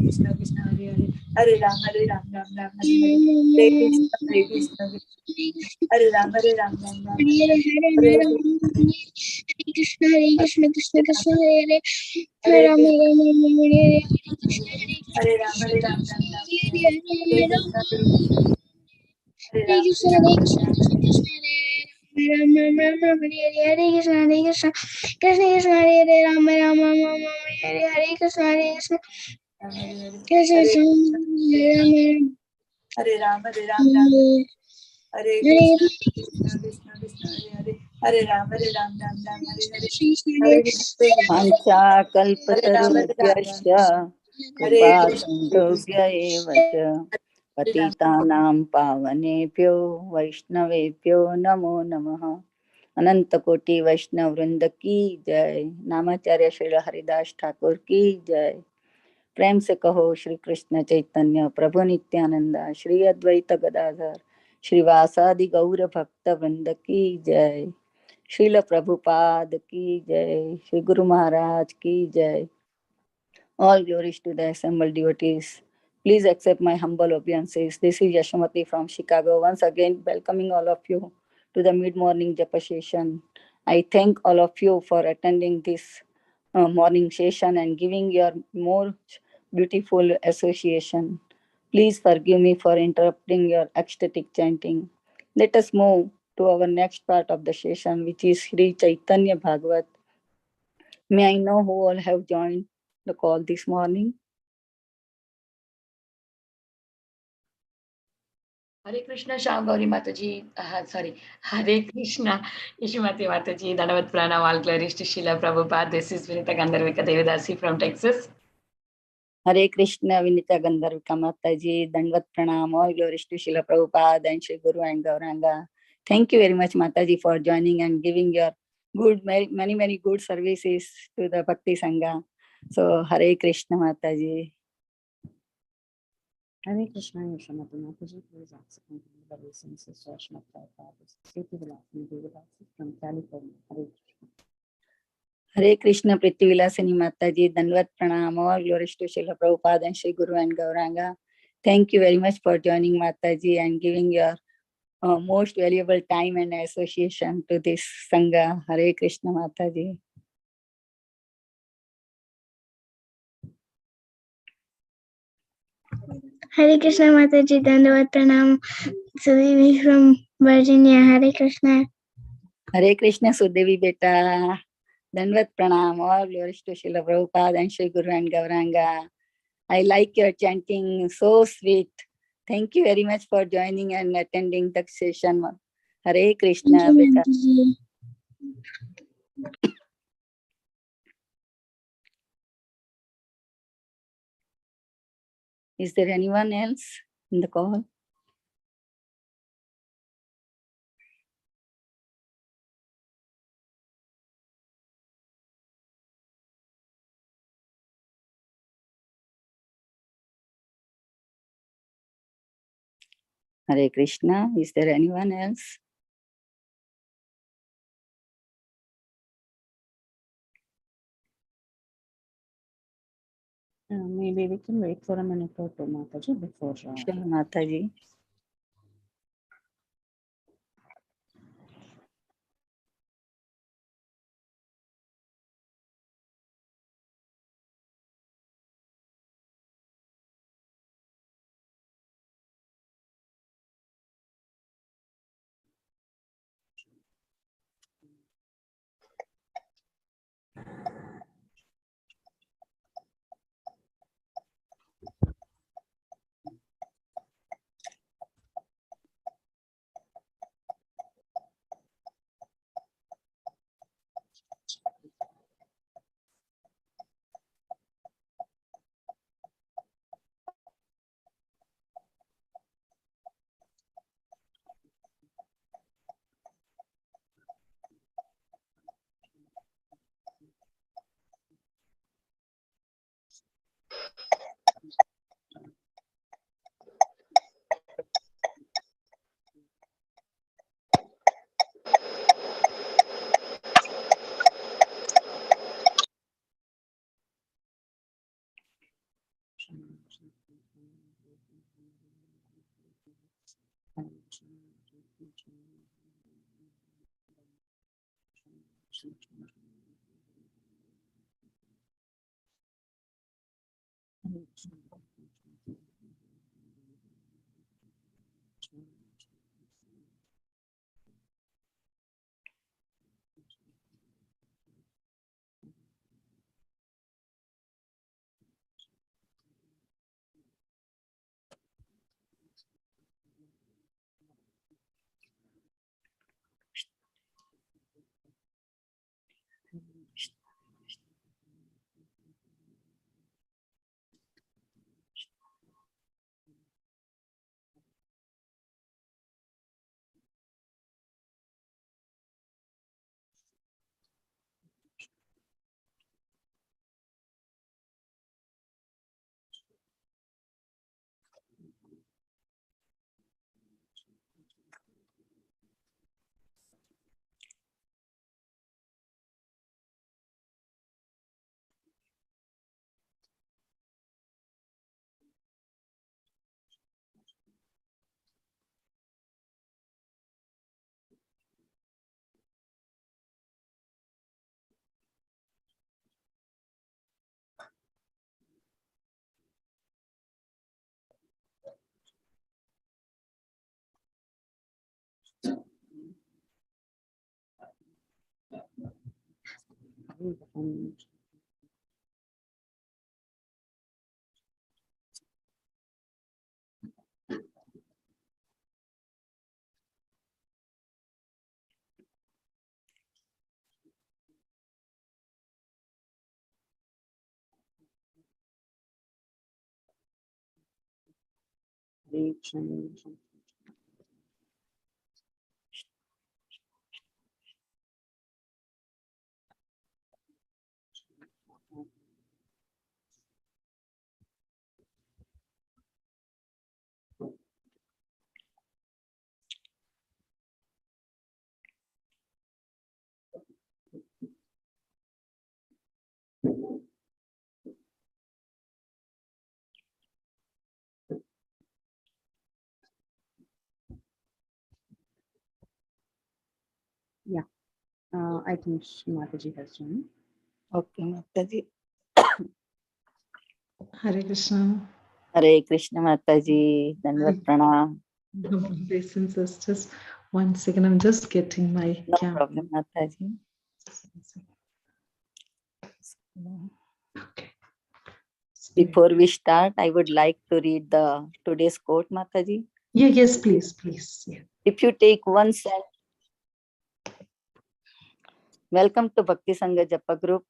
Krishna Krishna Hare Hare, Hare Ram Ram Ram Hare Hare, Hare Krishna Krishna, Hare Ram Ram Ram Ram Hare Hare, Krishna Krishna Krishna Hare Hare, Ram Ram Hare Hare Ram Ram Ram Hare Krishna, Hare Hare Ram Krishna Ram Krishna Krishna Ram Ram Ram Hare Krishna Krishna Krishna Hare Ram Ram Hare Krishna Krishna Krishna Hare Ram Ram, Hare Krishna Krishna Krishna Hare Hare, Hare Ram Ram Ram Hare Hare, Hare Krishna Pancha Hare Ram kalpatarubhyasya Hare kripa Krishna sindhubhya eva cha patitanam pavanebhyo vaishnavebhyo namo namaha. अनंत कोटि वैष्णव वृंद की जय। नामाचार्य श्री हरिदास ठाकुर की जय। प्रेम से कहो श्री कृष्ण चैतन्य प्रभु नित्यानंद श्री अद्वैत गदाधर श्रीवासादि गौर भक्त वृंद की जय। श्रील प्रभुपाद की जय। श्री गुरु महाराज की जय। All glories to the assembled devotees. Please accept my humble obeisances. This is Yashamati from Chicago. Once again, welcoming all of you to the mid-morning Japa session. I thank all of you for attending this morning session and giving your more beautiful association. Please forgive me for interrupting your ecstatic chanting. Let us move to our next part of the session, which is Sri Caitanya Bhagavata. May I know who all have joined the call this morning? Hare Krishna Sham Gauri Mataji, sorry, Hare Krishna Ishmati Mataji, Danavat Pranam, all glories to Srila Prabhupada. This is Vinita Gandharvika Devi from Texas. Hare Krishna, Vinita Gandharvika Mataji, Dandavat Pranam, all glories to Srila Prabhupada and Shri Guru and Gauranga. Thank you very much, Mataji, for joining and giving your good, many good services to the Bhakti Sangha. So, Hare Krishna, Mataji. Hare Krishna, Yashamati Mataji, please accept the obeisances to Srila Prabhupada. Sriti Vilasani Devi from California. Hare Krishna. Hare Krishna, Priti Vilasani Mataji, Dandavat Pranam, all glories to Srila Prabhupada and Shri Guru and Gauranga. Thank you very much for joining, Mataji, and giving your most valuable time and association to this Sangha. Hare Krishna, Mataji. Hare Krishna Mataji, Dandavat Pranam, Sudevi from Virginia. Hare Krishna. Hare Krishna, Sudevi Beta. Dandavat Pranam, all glories to Srila Prabhupada and Shri Guru and Gauranga. I like your chanting, so sweet. Thank you very much for joining and attending the session. Hare Krishna, Beta. Is there anyone else in the call? Hare Krishna. Is there anyone else? Maybe we can wait for a minute or two, Mataji, before. Sure, Mataji. Yeah, I think Mataji has joined. Okay, Mataji. Hare Krishna. Hare Krishna, Mataji. Dandavat pranam. Brothers and sisters, 1 second, I'm just getting my No camera. problem, Mataji. Okay. Before we start, I would like to read the today's quote, Mataji. Yeah, yes, please, please. Yeah. If you take 1 cent, welcome to Bhakti Sangha Japa group.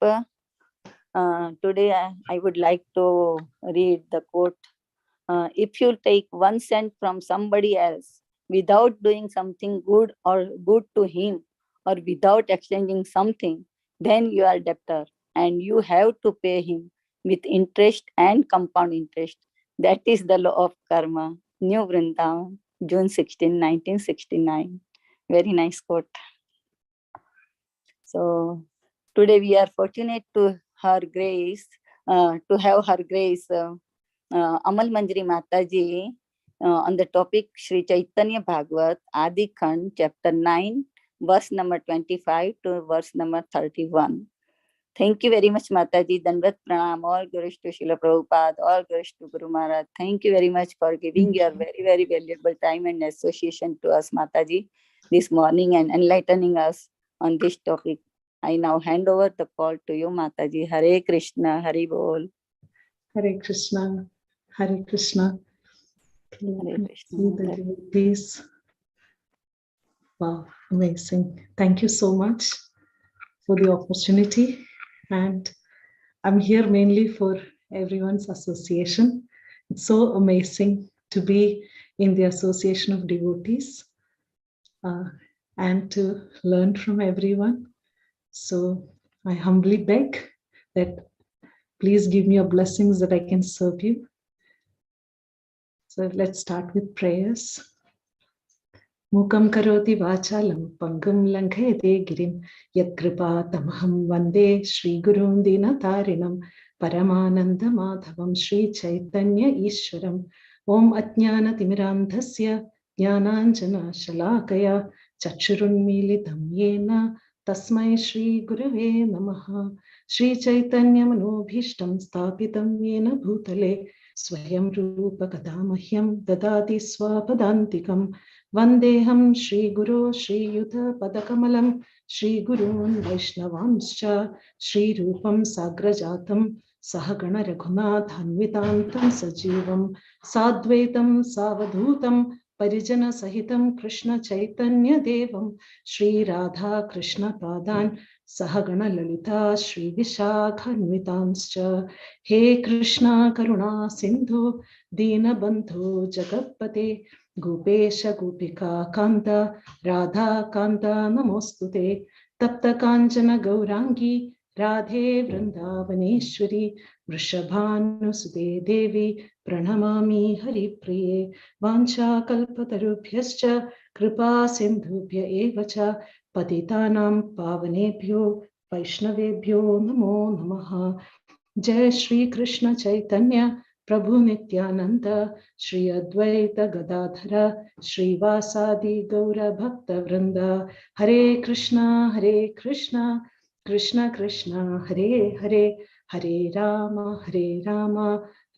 Today I would like to read the quote. If you take 1 cent from somebody else without doing something good or good to him, or without exchanging something, then you are debtor and you have to pay him with interest and compound interest. That is the law of karma. New Vrindavan, June 16, 1969. Very nice quote. So today we are fortunate to have her grace, Amal Manjari Mataji, on the topic Sri Caitanya Bhagavata Adi Khand, chapter 9, verse number 25 to verse number 31. Thank you very much, Mataji. Dandavat pranam. All glories to Srila Prabhupada. All glories to Guru Maharaj. Thank you very much for giving your very, very valuable time and association to us, Mataji, this morning and enlightening us on this topic. I now hand over the call to you, Mataji. Hare Krishna, Hari Bol. Hare Krishna, Hare Krishna. Hare Krishna. See the devotees. Wow, amazing. Thank you so much for the opportunity. And I'm here mainly for everyone's association. It's so amazing to be in the association of devotees and to learn from everyone. So I humbly beg that please give me your blessings that I can serve you. So let's start with prayers. Mukam karoti vachalam pangam langhayate girim yat kripa tamaham vande Shri Gurum Dinatarinam Paramananda Madhavam Shri Chaitanya Ishwaram Om Ajnanatimidandhasya Jnananjana Shalakaya Chakshurunmilitam Yena Tasmai Shri Gurave Namaha. Shri Chaitanya Manobhishtam Sthapitam Yena Bhutale Swayam Rupa Kadamahyam Dadati Swapadantikam Vandeham Shri Guru Shri Yuta Padakamalam Shri Gurun Vaishnavanscha Shri Rupam Sagrajatam Sahagana Raghunathanvitantam Sajivam Sadvaitam Savadhutam Parijana Sahitam Krishna Chaitanya Devam Shri Radha Krishna Padan Sahagana Lalita Shri Vishakhanvitanscha. He Krishna Karuna Sindhu Dina Bandhu Jagatpate Gopesha Gopika Kanta Radha Kanta Namostute Tapta Kanchana Gaurangi Radhe Vrindavaneshwari Vrishabhanusute Devi Pranamami Haripriye Vancha Kalpatarubhyascha Kripa Sindhubhya Evacha Patitanam Pavanebhyo Vaishnavebhyo Namo Namaha. Jai Shri Krishna Chaitanya Prabhu Nityananda Shri Advaita Gadadhara Shri Vasadi Gaura Bhakta Vrinda. Hare Krishna Krishna Krishna Hare Hare Hare Rama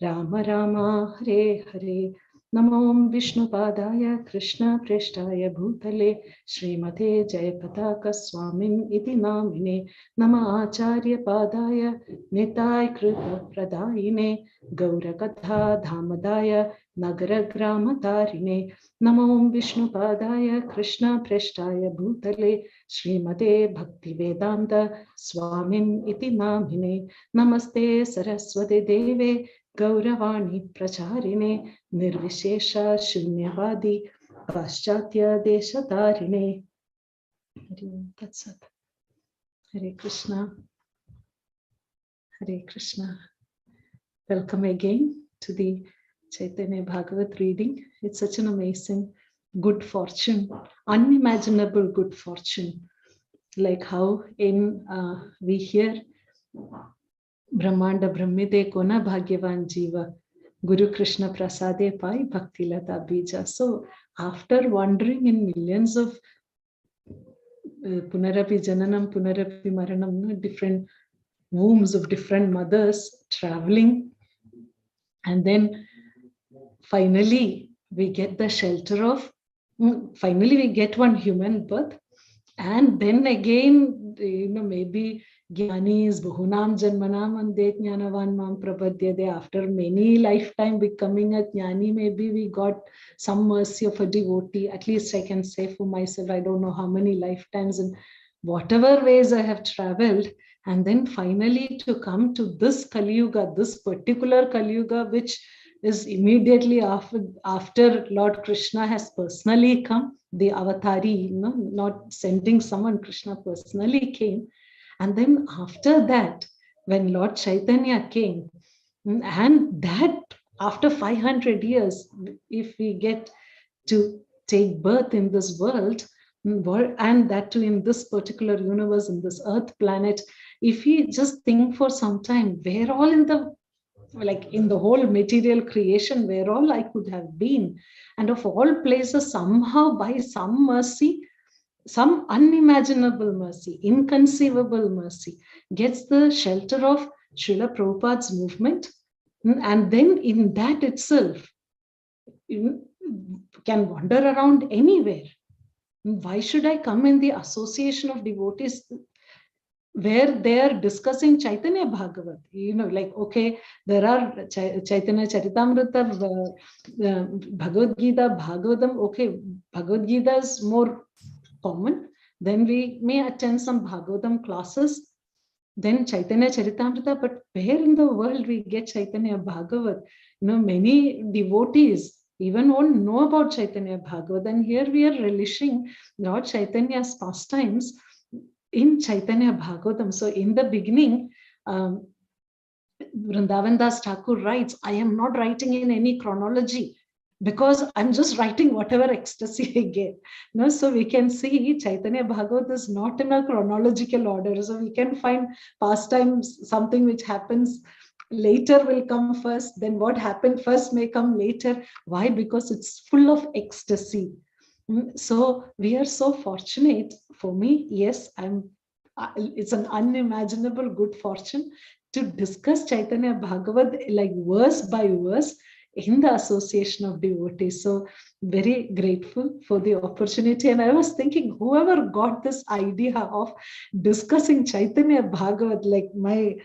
Rama Rama Hare Hare. Namo Vishnu Padaya Krishna Preshtaya Bhutale Srimate Jayapataka Swamin Iti Namine Nama Acharya Padaya Nitai Kripa Pradayine Gaurakatha Dhamadaya Nagara Gramatarine Namo Vishnu Padaya Krishna Preshtaya Bhutale Srimate Bhaktivedanta Swamin Iti Namine Namaste Saraswati Deve Gauravani Pracharine Nirvishesha Shunyavadi Paschatya Deshatarine. That's it. Hare Krishna. Hare Krishna. Welcome again to the Caitanya Bhagavat reading. It's such an amazing good fortune, unimaginable good fortune. Like how in we hear Brahmanda Brahmide Kona Bhagyavan Jiva Guru Krishna Prasade Pai Bhakti Lata Bija. So after wandering in millions of Punarapi Jananam, Punarapi Maranam, different wombs of different mothers traveling, and then finally we get the shelter of, finally we get one human birth, and then again, maybe Jnanis Bahunam Janmanam Ande Jnanavan Mam Prapadyade. After many lifetime becoming a Jnani, maybe we got some mercy of a devotee. At least I can say for myself, I don't know how many lifetimes and whatever ways I have traveled. And then finally to come to this Kali Yuga, this particular Kali Yuga, which is immediately after Lord Krishna has personally come, the avatari, not sending someone, Krishna personally came. And then after that, when Lord Chaitanya came, and that after 500 years, if we get to take birth in this world, and that too in this particular universe, in this earth planet, if we just think for some time, where all in the whole material creation, where all I could have been, and of all places, somehow by some mercy, some unimaginable mercy, inconceivable mercy, gets the shelter of Srila Prabhupada's movement, and then in that itself can wander around anywhere. Why should I come in the association of devotees where they are discussing Caitanya Bhagavat? Okay, there are Chaitanya Charitamrita, Bhagavad Gita, Bhagavatam. Okay, Bhagavad Gita is more common. Then we may attend some Bhagavatam classes. Then Chaitanya Charitamrita. But where in the world we get Chaitanya Bhagavat? Many devotees even won't know about Chaitanya Bhagavat. And here we are relishing Lord Chaitanya's pastimes in Caitanya Bhagavatam. So in the beginning, Vrindavan Das Thakur writes, I am not writing in any chronology because I'm just writing whatever ecstasy I get. So we can see Caitanya Bhagavat is not in a chronological order. So we can find pastimes, something which happens later will come first, then what happened first may come later. Why? Because it's full of ecstasy. So we are so fortunate. For me, yes, it's an unimaginable good fortune to discuss Chaitanya Bhagavat like verse by verse in the association of devotees. So very grateful for the opportunity. And I was thinking, whoever got this idea of discussing Chaitanya Bhagavat, like my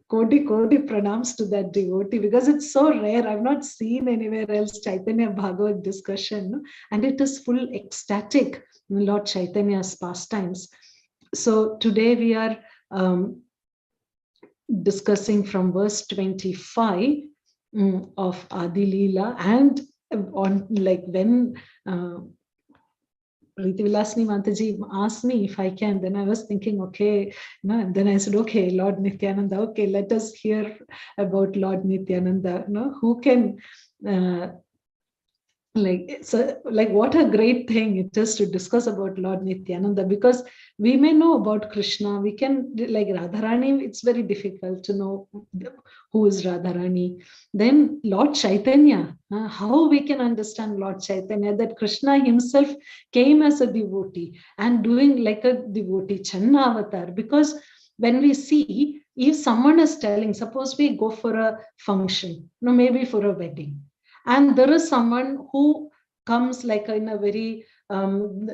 Koti pranams to that devotee, because it's so rare. I've not seen anywhere else Chaitanya Bhagavat discussion, and it is full ecstatic Lord Chaitanya's pastimes. So today we are discussing from verse 25 of Adi Leela, and on like when Priti Vilasni Mataji asked me if I can, then I was thinking, okay, no, and then I said, okay, Lord Nityananda, okay, let us hear about Lord Nityananda. No, who can like what a great thing it is to discuss about Lord Nityananda, because we may know about Krishna, we can, like Radharani, it's very difficult to know who is Radharani. Then Lord Chaitanya, how we can understand Lord Chaitanya, that Krishna himself came as a devotee and doing like a devotee Channa avatar. Because when we see, if someone is telling, suppose we go for a function, maybe for a wedding, and there is someone who comes like in a very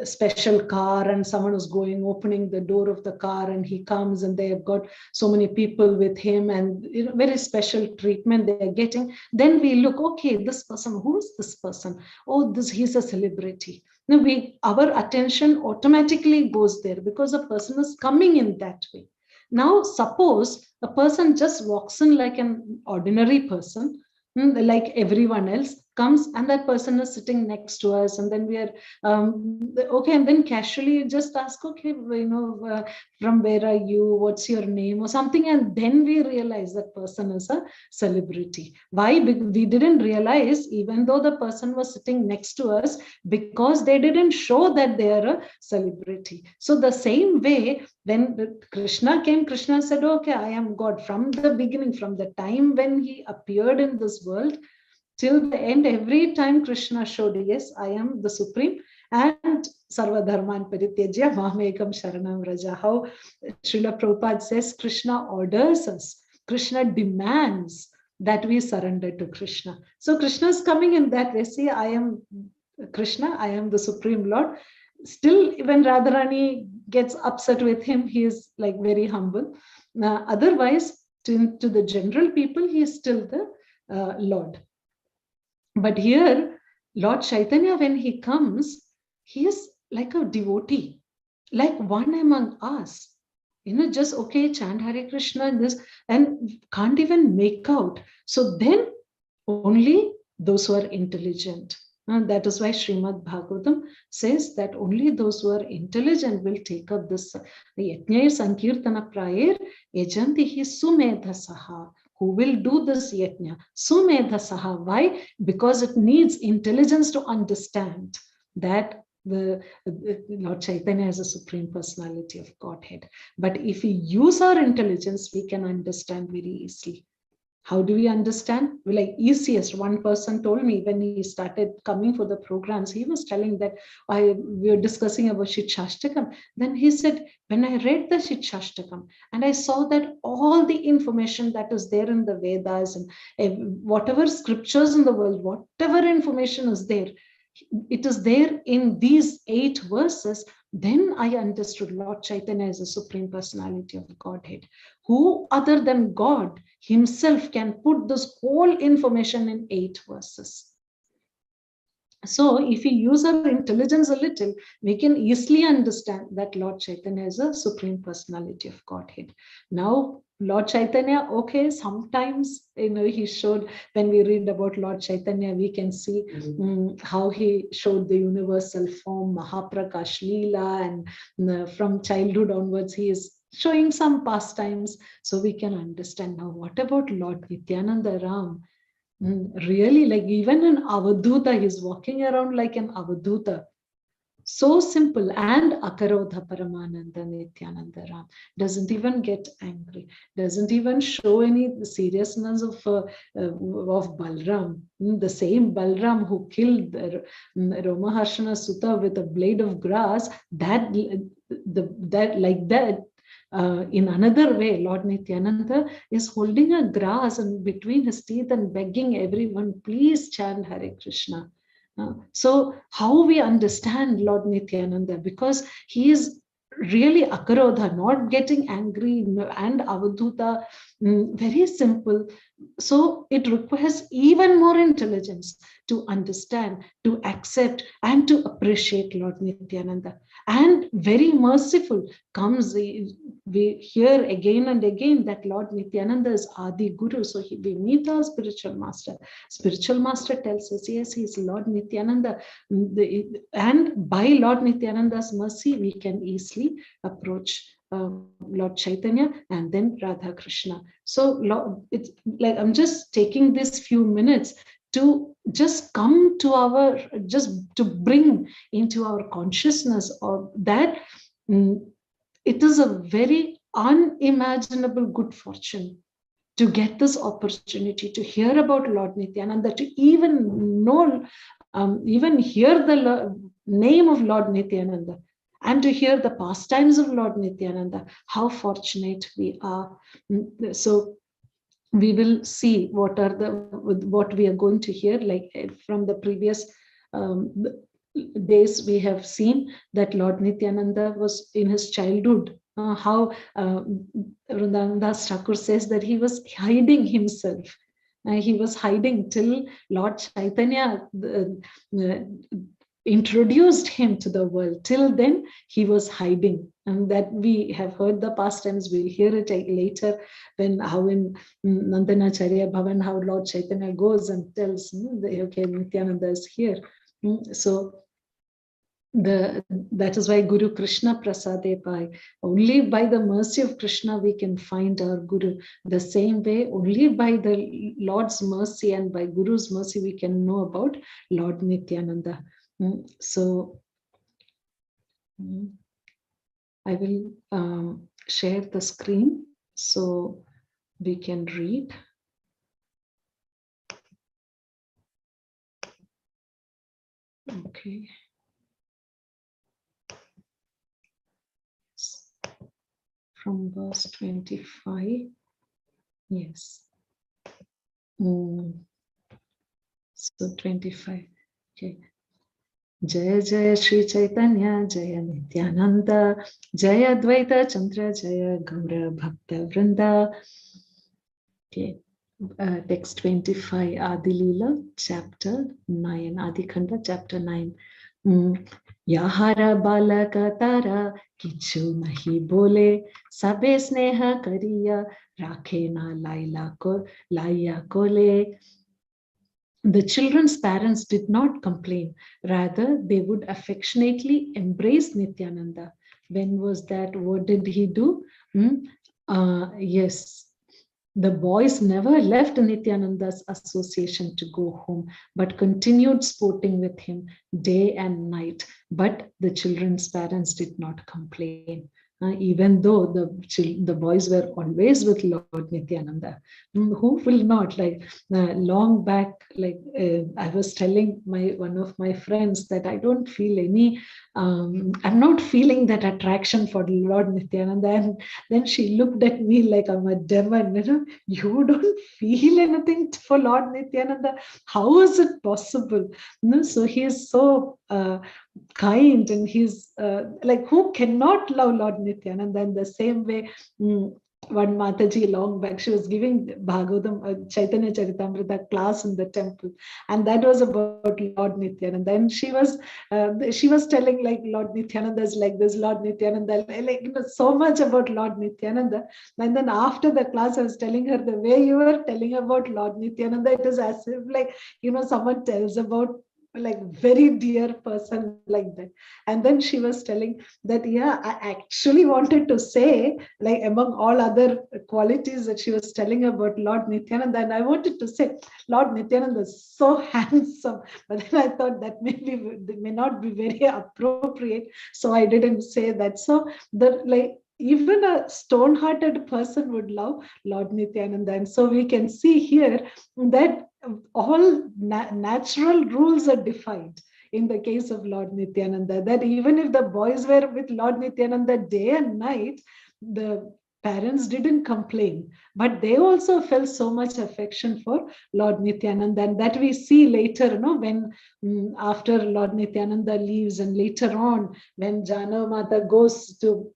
special car, and someone is going, opening the door of the car, and he comes and they have got so many people with him, and very special treatment they are getting. Then we look, okay, this person, who is this person? Oh, he's a celebrity. Now our attention automatically goes there because a person is coming in that way. Now, suppose a person just walks in like an ordinary person, like everyone else, comes, and that person is sitting next to us, and then we are okay, and then casually just ask, okay, from where are you, what's your name, or something, and then we realize that person is a celebrity. Why? We didn't realize, even though the person was sitting next to us, because they didn't show that they are a celebrity. So the same way, when Krishna came, Krishna said, okay, I am God. From the beginning, from the time when he appeared in this world till the end, every time Krishna showed, yes, I am the supreme, and sarva dharman parityajya mamekam sharanam raja. How Srila Prabhupada says, Krishna orders us, Krishna demands that we surrender to Krishna. So Krishna is coming in that way. See, I am Krishna, I am the Supreme Lord. Still, when Radharani gets upset with him, he is like very humble. Otherwise, to the general people, he is still the Lord. But here, Lord Chaitanya, when he comes, he is like a devotee, like one among us. Just okay, chant Hare Krishna and this, and can't even make out. So then only those who are intelligent. And that is why Srimad Bhagavatam says that only those who are intelligent will take up this. Yajnaya Sankirtana Prayer Yajantihi Sumedhasaha. Who will do this yajna? Sumedhasaha. Why? Because it needs intelligence to understand that the Lord Chaitanya is a Supreme Personality of Godhead. But if we use our intelligence, we can understand very easily. How do we understand? Well, like easiest, one person told me when he started coming for the programs, he was telling that we were discussing about Shikshashtakam. Then he said, when I read the Shikshashtakam and I saw that all the information that is there in the Vedas and whatever scriptures in the world, whatever information is there, it is there in these 8 verses. Then I understood Lord Chaitanya is a Supreme Personality of Godhead. Who other than God himself can put this whole information in 8 verses? So if we use our intelligence a little, we can easily understand that Lord Chaitanya is a Supreme Personality of Godhead. Now, Lord Chaitanya, okay, sometimes, he showed, when we read about Lord Chaitanya, we can see how he showed the universal form, Mahaprakash Leela, and from childhood onwards, he is showing some pastimes, so we can understand. Now, what about Lord Nityananda Ram? Really, like even an Avadhuta, he's walking around like an Avadhuta. So simple. And Akarodha Paramananda Nityananda Ram doesn't even get angry, doesn't even show any seriousness of Balram. The same Balram who killed Romaharshana Sutta with a blade of grass, that like that. In another way, Lord Nityananda is holding a grass and between his teeth and begging everyone, please chant Hare Krishna. So how we understand Lord Nityananda, because he is really Akarodha, not getting angry, and Avadhuta, very simple. So it requires even more intelligence to understand, to accept, and to appreciate Lord Nityananda. And very merciful comes, we hear again and again that Lord Nityananda is Adi Guru. So we meet our spiritual master. Spiritual master tells us, yes, he is Lord Nityananda. And by Lord Nityananda's mercy, we can easily approach Lord Chaitanya and then Radha Krishna. So it's like I'm just taking this few minutes to just come to our, just to bring into our consciousness of that it is a very unimaginable good fortune to get this opportunity to hear about Lord Nityananda, to even know, even hear the name of Lord Nityananda, and to hear the pastimes of Lord Nityananda. How fortunate we are. So we will see what we are going to hear, like from the previous days we have seen that Lord Nityananda was in his childhood, how Vrindavandas Thakur says that he was hiding himself. He was hiding till Lord Chaitanya introduced him to the world. Till then, he was hiding. And that we have heard the pastimes, we'll hear it later, how in Nandanacharya Bhavan, how Lord Chaitanya goes and tells, okay, Nityananda is here. So that is why Guru Krishna Prasade Pai. Only by the mercy of Krishna we can find our Guru. The same way, only by the Lord's mercy and by Guru's mercy we can know about Lord Nityananda. So I will share the screen so we can read. Okay. From verse 25. Yes. So 25. Okay. Jaya Jaya Shri Chaitanya, Jaya Nityananda, Jaya Dvaita Chandra, Jaya Gaura Bhakta Vrinda. Okay. Text 25, Adi Leela, chapter 9, Adi Khanda, chapter 9. Yahara balaka tara kichu nahi bole, sabe sneha kariya, rakhe na laiya kole. The children's parents did not complain. Rather, they would affectionately embrace Nityananda. When was that? What did he do? Yes. The boys never left Nityananda's association to go home, but continued sporting with him day and night. But the children's parents did not complain. Even though the boys were always with Lord Nityananda. Who will not? Like long back, like I was telling one of my friends that I don't feel any, I'm not feeling that attraction for Lord Nityananda. And then she looked at me like I'm a demon. You don't feel anything for Lord Nityananda. How is it possible? So he is so kind, and he's like, who cannot love Lord Nityananda? In the same way, one Mataji long back, she was giving Bhagavatam, Chaitanya Charitamrita class in the temple, and that was about Lord Nityananda. And she was telling like Lord Nityananda is like this, Lord Nityananda, like so much about Lord Nityananda. And then after the class, I was telling her, the way you were telling about Lord Nityananda, it is as if like someone tells about like very dear person like that. And then she was telling that, yeah, I actually wanted to say, like among all other qualities that she was telling about Lord Nityananda, and I wanted to say, Lord Nityananda is so handsome, but then I thought that may not be very appropriate, so I didn't say that. So the like even a stone-hearted person would love Lord Nityananda. And so we can see here that all natural rules are defined in the case of Lord Nityananda, that even if the boys were with Lord Nityananda day and night, the parents didn't complain, but they also felt so much affection for Lord Nityananda. And that we see later, when after Lord Nityananda leaves, and later on when Jana Mata goes to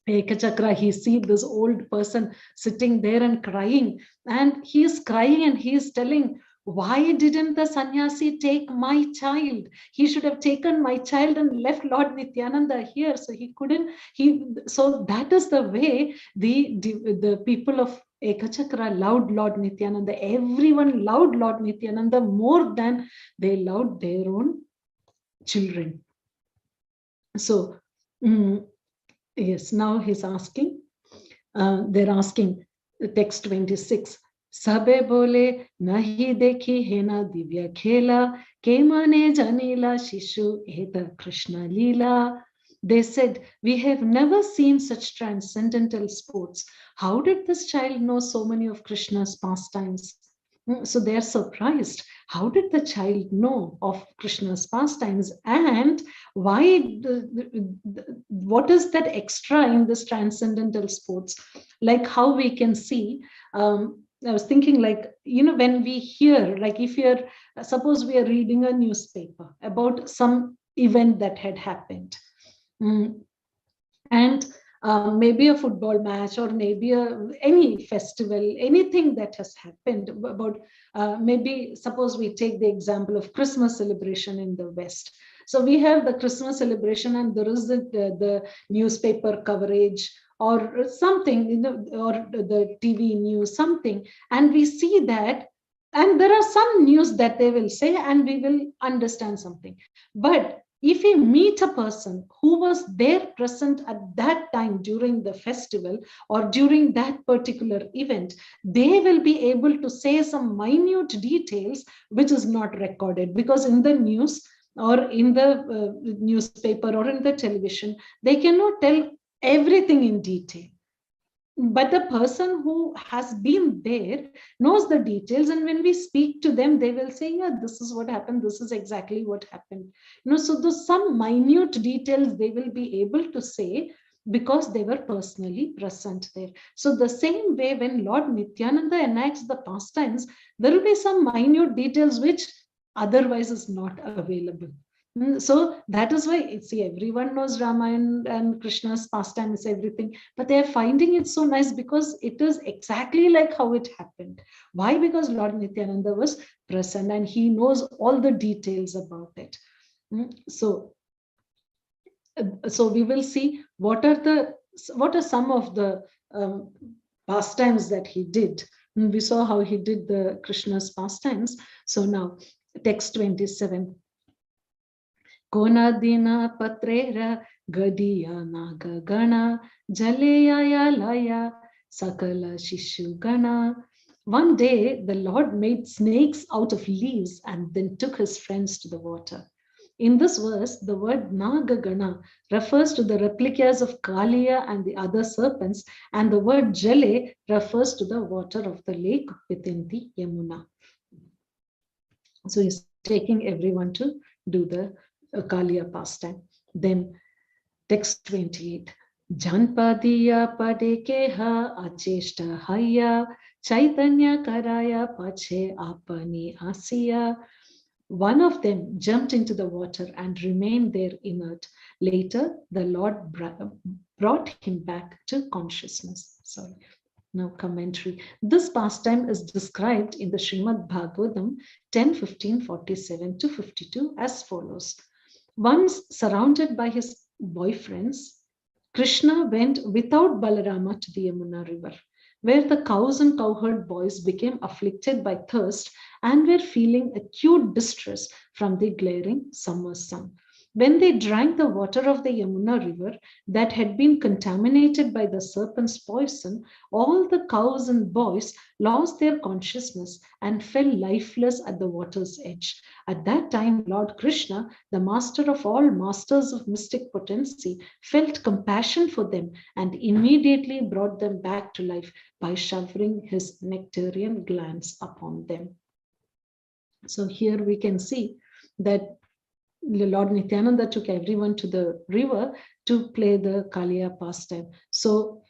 Ekachakra, he sees this old person sitting there and crying, and he is crying and he is telling, why didn't the sannyasi take my child? He should have taken my child and left Lord Nityananda here. So he couldn't. So that is the way the people of Ekachakra loved Lord Nityananda. Everyone loved Lord Nityananda more than they loved their own children. So. Yes, now he's asking, they're asking, text 26, Sabe bole nahi dekhi hena divya khela, kemane janila shishu eta Krishna lila. They said, we have never seen such transcendental sports. How did this child know so many of Krishna's pastimes? So they're surprised. How did the child know of Krishna's pastimes, and why? What is that extra in this transcendental sports? Like how we can see. I was thinking, like, when we hear, like, if you're, suppose we are reading a newspaper about some event that had happened, and maybe a football match, or maybe any festival, anything that has happened about, maybe suppose we take the example of Christmas celebration in the West. So we have the Christmas celebration, and there is the newspaper coverage or something, or the TV news, something, and we see that, and there are some news that they will say, and we will understand something. But if we meet a person who was there present at that time during the festival or during that particular event, they will be able to say some minute details which is not recorded, because in the news or in the newspaper or in the television, they cannot tell everything in detail. But the person who has been there knows the details, and when we speak to them, they will say, yeah, this is what happened, this is exactly what happened. So those some minute details they will be able to say because they were personally present there. So the same way, when Lord Nityananda enacts the pastimes, there will be some minute details which otherwise is not available. So that is why, see, everyone knows Ramayana and Krishna's pastime is everything, but they're finding it so nice because it is exactly like how it happened. Why? Because Lord Nityananda was present and he knows all the details about it. So we will see what are some of the pastimes that he did. We saw how he did the Krishna's pastimes. So now, text 27. Konadina patrera gadiya naga gana jaleya laya sakala shishu gana. One day the Lord made snakes out of leaves and then took his friends to the water. In this verse, the word Nagagana refers to the replicas of Kalia and the other serpents, and the word Jale refers to the water of the lake within the Yamuna. So he's taking everyone to do the Kalia pastime. Then text 28. Janpadiya padekeha acheshta haya Caitanya karaya pache apani asiya. One of them jumped into the water and remained there inert. Later, the Lord brought him back to consciousness. Sorry. Now, commentary. This pastime is described in the Srimad Bhagavatam 10:15, 47-52 as follows. Once surrounded by his boyfriends, Krishna went without Balarama to the Yamuna river, where the cows and cowherd boys became afflicted by thirst and were feeling acute distress from the glaring summer sun. When they drank the water of the Yamuna river that had been contaminated by the serpent's poison, all the cows and boys lost their consciousness and fell lifeless at the water's edge. At that time, Lord Krishna, the master of all masters of mystic potency, felt compassion for them and immediately brought them back to life by showering his nectarian glands upon them. So here we can see that Lord Nityananda took everyone to the river to play the Kalia Pastime. So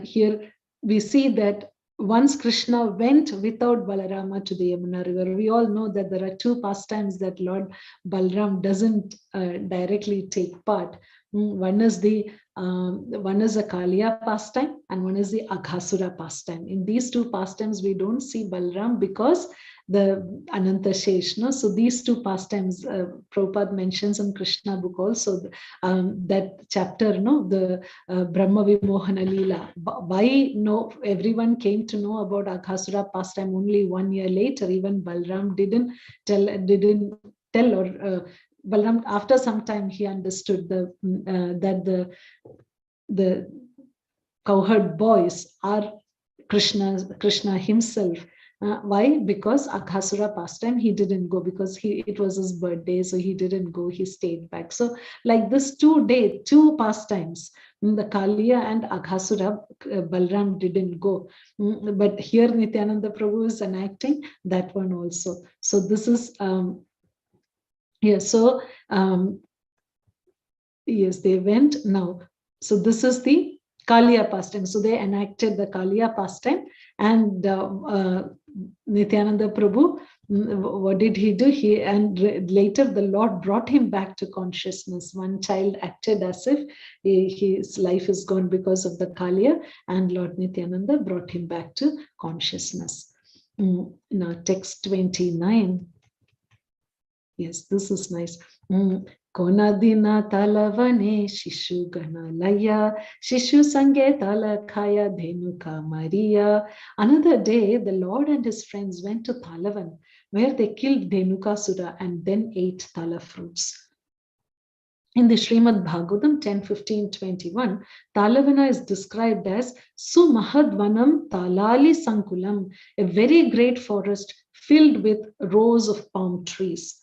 here we see that once Krishna went without Balarama to the Yamuna river, we all know that there are two pastimes that Lord Balaram doesn't directly take part. One is a Kalia pastime and one is the Aghasura pastime. In these two pastimes, we don't see Balaram because the Ananta Shesh. No? So these two pastimes, Prabhupada mentions in Krishna book also, that chapter, no, the Brahma Vimohana Leela. Why everyone came to know about Aghasura pastime only 1 year later? Even Balaram didn't tell or Balaram, after some time, he understood that the cowherd boys are Krishna himself. Why? Because Aghasura pastime he didn't go because it was his birthday, so he didn't go. He stayed back. So like this two pastimes, the Kalia and Aghasura, Balram didn't go. But here Nityananda Prabhu is enacting that one also. So this is So yes, they went now. So this is the Kalia pastime. So they enacted the Kalia pastime, and Nityananda Prabhu, what did he do? Later the Lord brought him back to consciousness. One child acted as if his life is gone because of the Kalia, and Lord Nityananda brought him back to consciousness. Now, text 29. Yes, this is nice. Konadina talavane shishu ganalaya, shishu sange talakaya dhenuka Maria. Another day, the Lord and his friends went to Talavan, where they killed Dhenukasura and then ate tala fruits. In the Srimad Bhagavatam 10:15-21, Talavana is described as Sumahadvanam Talali Sankulam, a very great forest filled with rows of palm trees.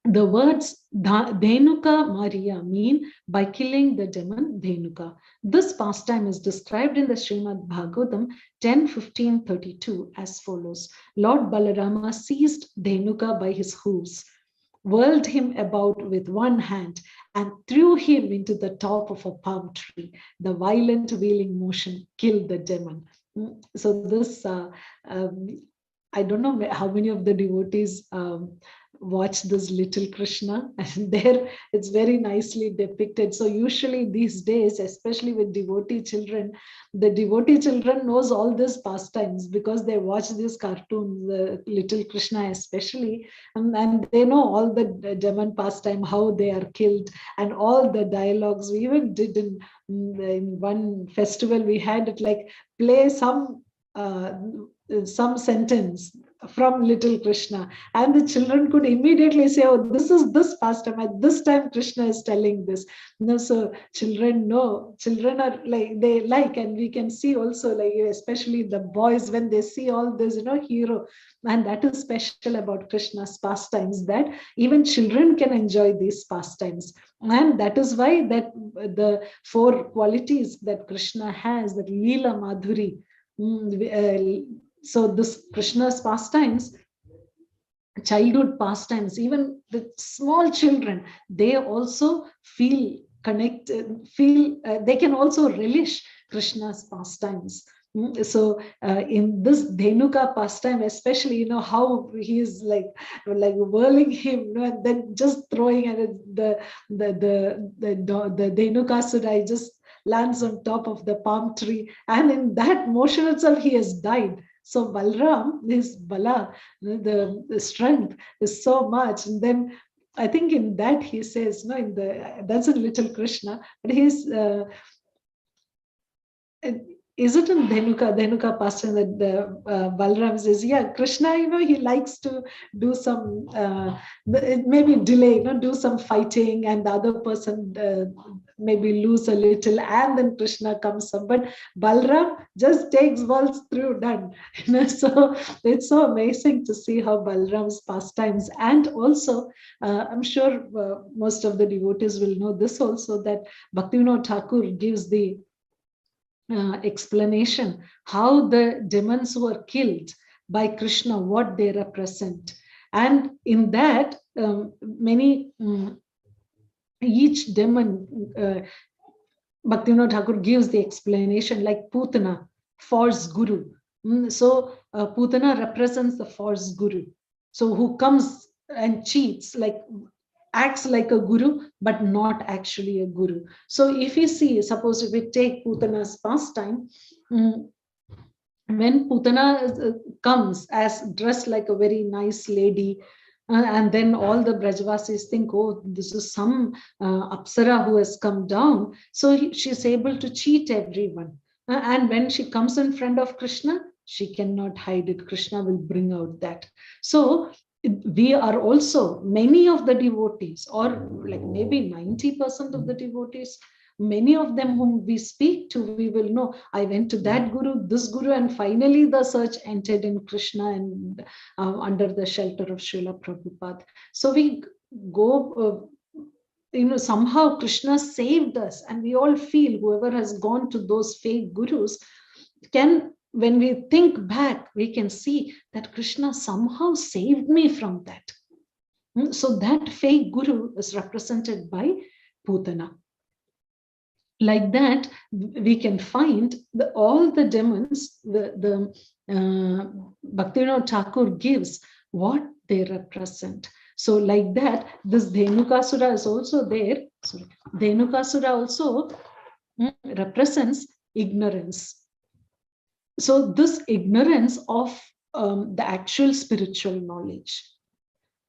The words Dhenuka Maria mean by killing the demon Dhenuka. This pastime is described in the Srimad Bhagavatam 10:15-32 as follows. Lord Balarama seized Dhenuka by his hooves, whirled him about with one hand, and threw him into the top of a palm tree. The violent wheeling motion killed the demon. So this, I don't know how many of the devotees watch this little Krishna, and there it's very nicely depicted. So usually these days, especially with devotee children, the devotee children knows all these pastimes because they watch these cartoons, the little Krishna especially, and they know all the demon pastime, how they are killed, and all the dialogues. We even did in one festival, we had it like play some sentence from little Krishna, and the children could immediately say, oh, this is this pastime, at this time Krishna is telling this. So children know, children are like, they like, and we can see also, like especially the boys, when they see all this, hero, and that is special about Krishna's pastimes, that even children can enjoy these pastimes. And that is why that the 4 qualities that Krishna has, that Leela Madhuri, so this Krishna's pastimes, childhood pastimes, even the small children, they also feel connected, they can also relish Krishna's pastimes. So in this Dhenuka pastime, especially, how he is like whirling him, and then just throwing, and the Dhenukasura just lands on top of the palm tree, and in that motion itself he has died. So Balram, his Bala, the strength is so much. And then I think in that he says, that's a little Krishna, but he's is it in Dhenuka Pastime that Balram says, yeah, Krishna, he likes to do some, maybe delay, do some fighting, and the other person maybe lose a little, and then Krishna comes up. But Balram just takes balls through, done. So it's so amazing to see how Balram's pastimes, and also I'm sure most of the devotees will know this also, that Bhaktivinoda Thakur gives the explanation how the demons were killed by Krishna, what they represent. And in that, each demon, Bhaktivinoda Thakur gives the explanation, like Putana, false guru. So Putana represents the false guru. So who comes and cheats, like acts like a guru, but not actually a guru. So if you see, suppose if we take Putana's pastime, when Putana comes as dressed like a very nice lady, and then all the Brajavasis think, oh, this is some Apsara who has come down. So she's able to cheat everyone. And when she comes in front of Krishna, she cannot hide it. Krishna will bring out that. So we are also, many of the devotees, or like maybe 90% of the devotees, many of them whom we speak to, we will know, I went to that guru, this guru, and finally the search entered in Krishna and under the shelter of Srila Prabhupada. So we go, somehow Krishna saved us, and we all feel, whoever has gone to those fake gurus, when we think back, we can see that Krishna somehow saved me from that. So that fake guru is represented by Putana. Like that, we can find all the demons, the Bhaktivinoda Thakur gives what they represent. So like that, this Dhenukasura is also there. Sorry, Dhenukasura also represents ignorance. So this ignorance of the actual spiritual knowledge.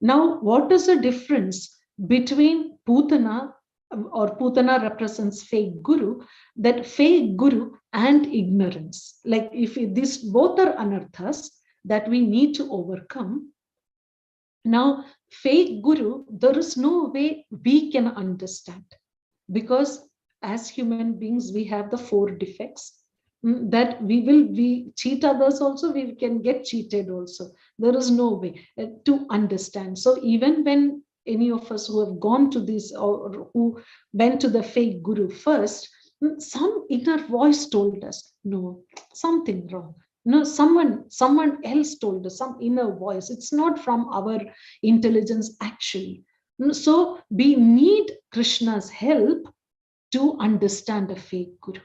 Now, what is the difference between Putana, or Putana represents fake guru, that fake guru and ignorance? Like if these both are anarthas that we need to overcome. Now, fake guru, there is no way we can understand, because as human beings, we have the 4 defects that we cheat others also, we can get cheated also. There is no way to understand. So even when any of us who have gone to this, or who went to the fake guru first, some inner voice told us, no, something wrong. No, someone else told us, some inner voice. It's not from our intelligence actually. So we need Krishna's help to understand a fake guru.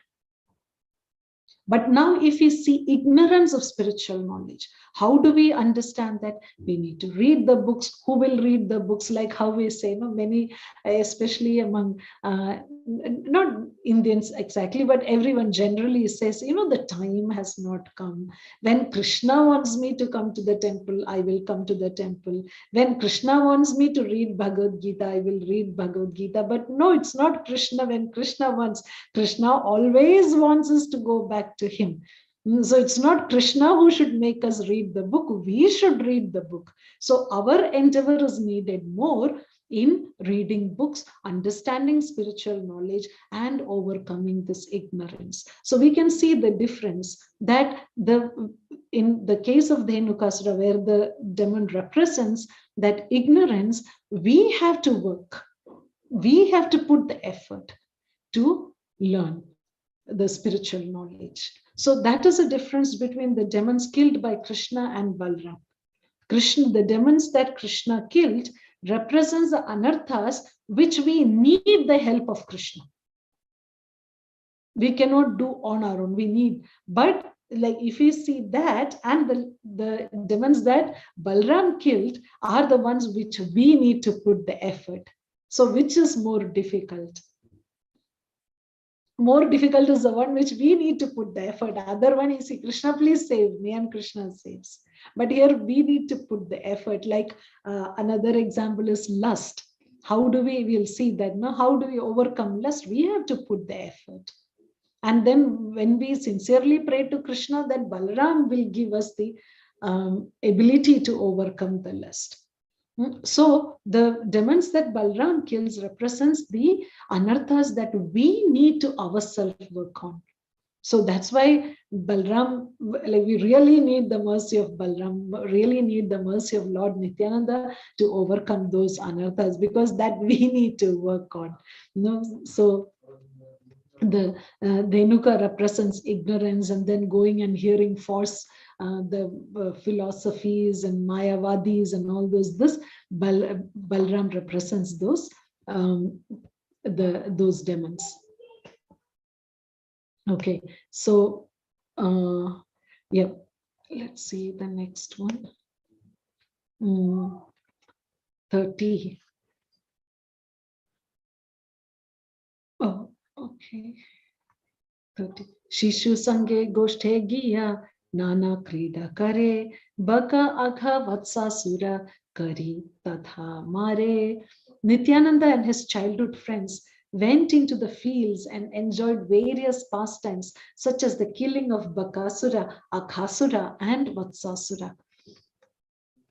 But now if we see ignorance of spiritual knowledge, how do we understand that? We need to read the books. Who will read the books? Like how we say, many, especially among, not Indians exactly, but everyone generally says, the time has not come. When Krishna wants me to come to the temple, I will come to the temple. When Krishna wants me to read Bhagavad Gita, I will read Bhagavad Gita. But no, it's not Krishna. When Krishna wants, Krishna always wants us to go back to him. So it's not Krishna who should make us read the book. We should read the book. So our endeavor is needed more in reading books, understanding spiritual knowledge, and overcoming this ignorance. So we can see the difference that in the case of Dhenukasura, where the demon represents that ignorance, we have to work. We have to put the effort to learn the spiritual knowledge. So that is a difference between the demons killed by Krishna and Balram. Krishna, the demons that Krishna killed, represents the anarthas which we need the help of Krishna. We cannot do on our own. We need, but like if we see that, and the demons that Balram killed are the ones which we need to put the effort. So which is more difficult? More difficult is the one which we need to put the effort. Other one is, Krishna, please save me, and Krishna saves. But here we need to put the effort. Like another example is lust. How do we'll see that? No? How do we overcome lust? We have to put the effort. And then when we sincerely pray to Krishna, that Balaram will give us the ability to overcome the lust. So the demons that Balaram kills represents the anarthas that we need to ourselves work on. So that's why Balram, like we really need the mercy of Balram, really need the mercy of Lord Nityananda to overcome those anarthas, because that we need to work on. So the Dhenuka represents ignorance, and then going and hearing false philosophies and Mayavadis and all those. This Balram represents those those demons. Okay, so yeah, let's see the next one. 30. Oh, okay. 30. Shishu sange goshte giya nana krida kare baka agha vatsasura kari tatha mare. Nityananda and his childhood friends went into the fields and enjoyed various pastimes such as the killing of Bakasura, Aghasura, and Vatsasura.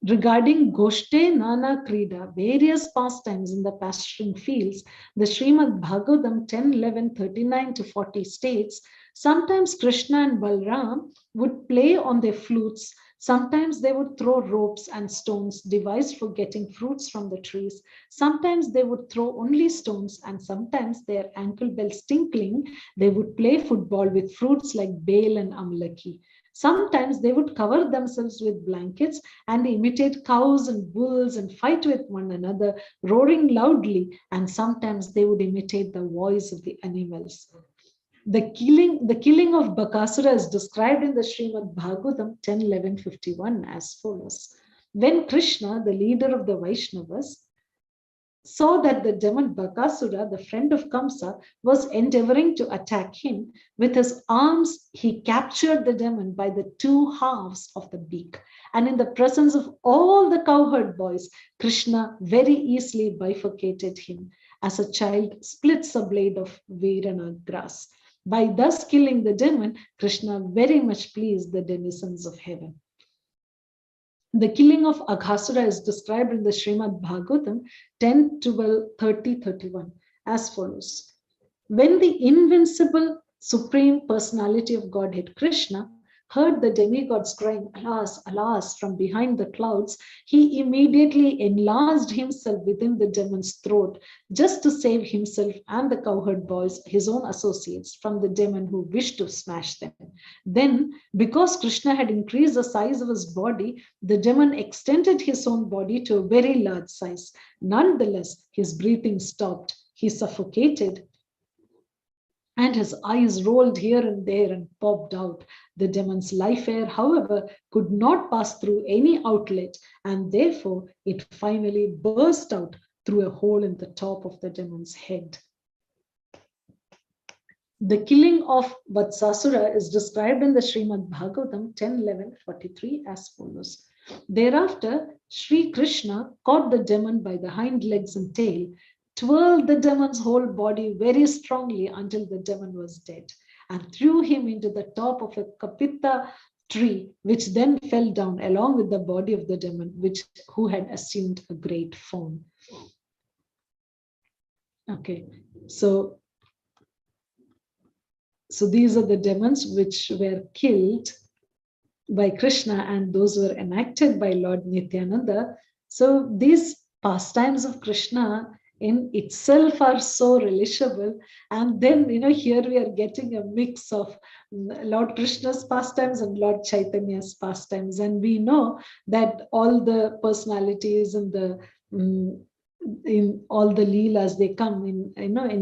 Regarding Goshte Nana Krida, various pastimes in the pasturing fields, the Srimad Bhagavatam 10:11:39-40 states, sometimes Krishna and Balram would play on their flutes. Sometimes they would throw ropes and stones devised for getting fruits from the trees. Sometimes they would throw only stones, and sometimes, their ankle bells tinkling, they would play football with fruits like bale and amalaki. Sometimes they would cover themselves with blankets and imitate cows and bulls and fight with one another, roaring loudly, and sometimes they would imitate the voice of the animals. The killing of Bakasura is described in the Srimad Bhagavatam 10:11:51 as follows. When Krishna, the leader of the Vaishnavas, saw that the demon Bakasura, the friend of Kamsa, was endeavoring to attack him, with his arms he captured the demon by the two halves of the beak. And in the presence of all the cowherd boys, Krishna very easily bifurcated him, as a child splits a blade of Virana grass. By thus killing the demon, Krishna very much pleased the denizens of heaven. The killing of Aghasura is described in the Srimad Bhagavatam 10:12:30:31 as follows. When the invincible Supreme Personality of Godhead, Krishna, heard the demigods crying, "Alas, alas," from behind the clouds, he immediately enlarged himself within the demon's throat, just to save himself and the cowherd boys, his own associates, from the demon who wished to smash them. Then, because Krishna had increased the size of his body, the demon extended his own body to a very large size. Nonetheless, his breathing stopped. He suffocated, and his eyes rolled here and there and popped out. The demon's life air, however, could not pass through any outlet, and therefore it finally burst out through a hole in the top of the demon's head. The killing of Vatsasura is described in the Srimad Bhagavatam 10:11:43 as follows. Thereafter, Sri Krishna caught the demon by the hind legs and tail, twirled the demon's whole body very strongly until the demon was dead, and threw him into the top of a kapita tree, which then fell down along with the body of the demon, who had assumed a great form. Okay, so these are the demons which were killed by Krishna, and those were enacted by Lord Nityananda. So these pastimes of Krishna in itself are so relishable, and then here we are getting a mix of Lord Krishna's pastimes and Lord Chaitanya's pastimes, and we know that all the personalities and in all the leelas, they come in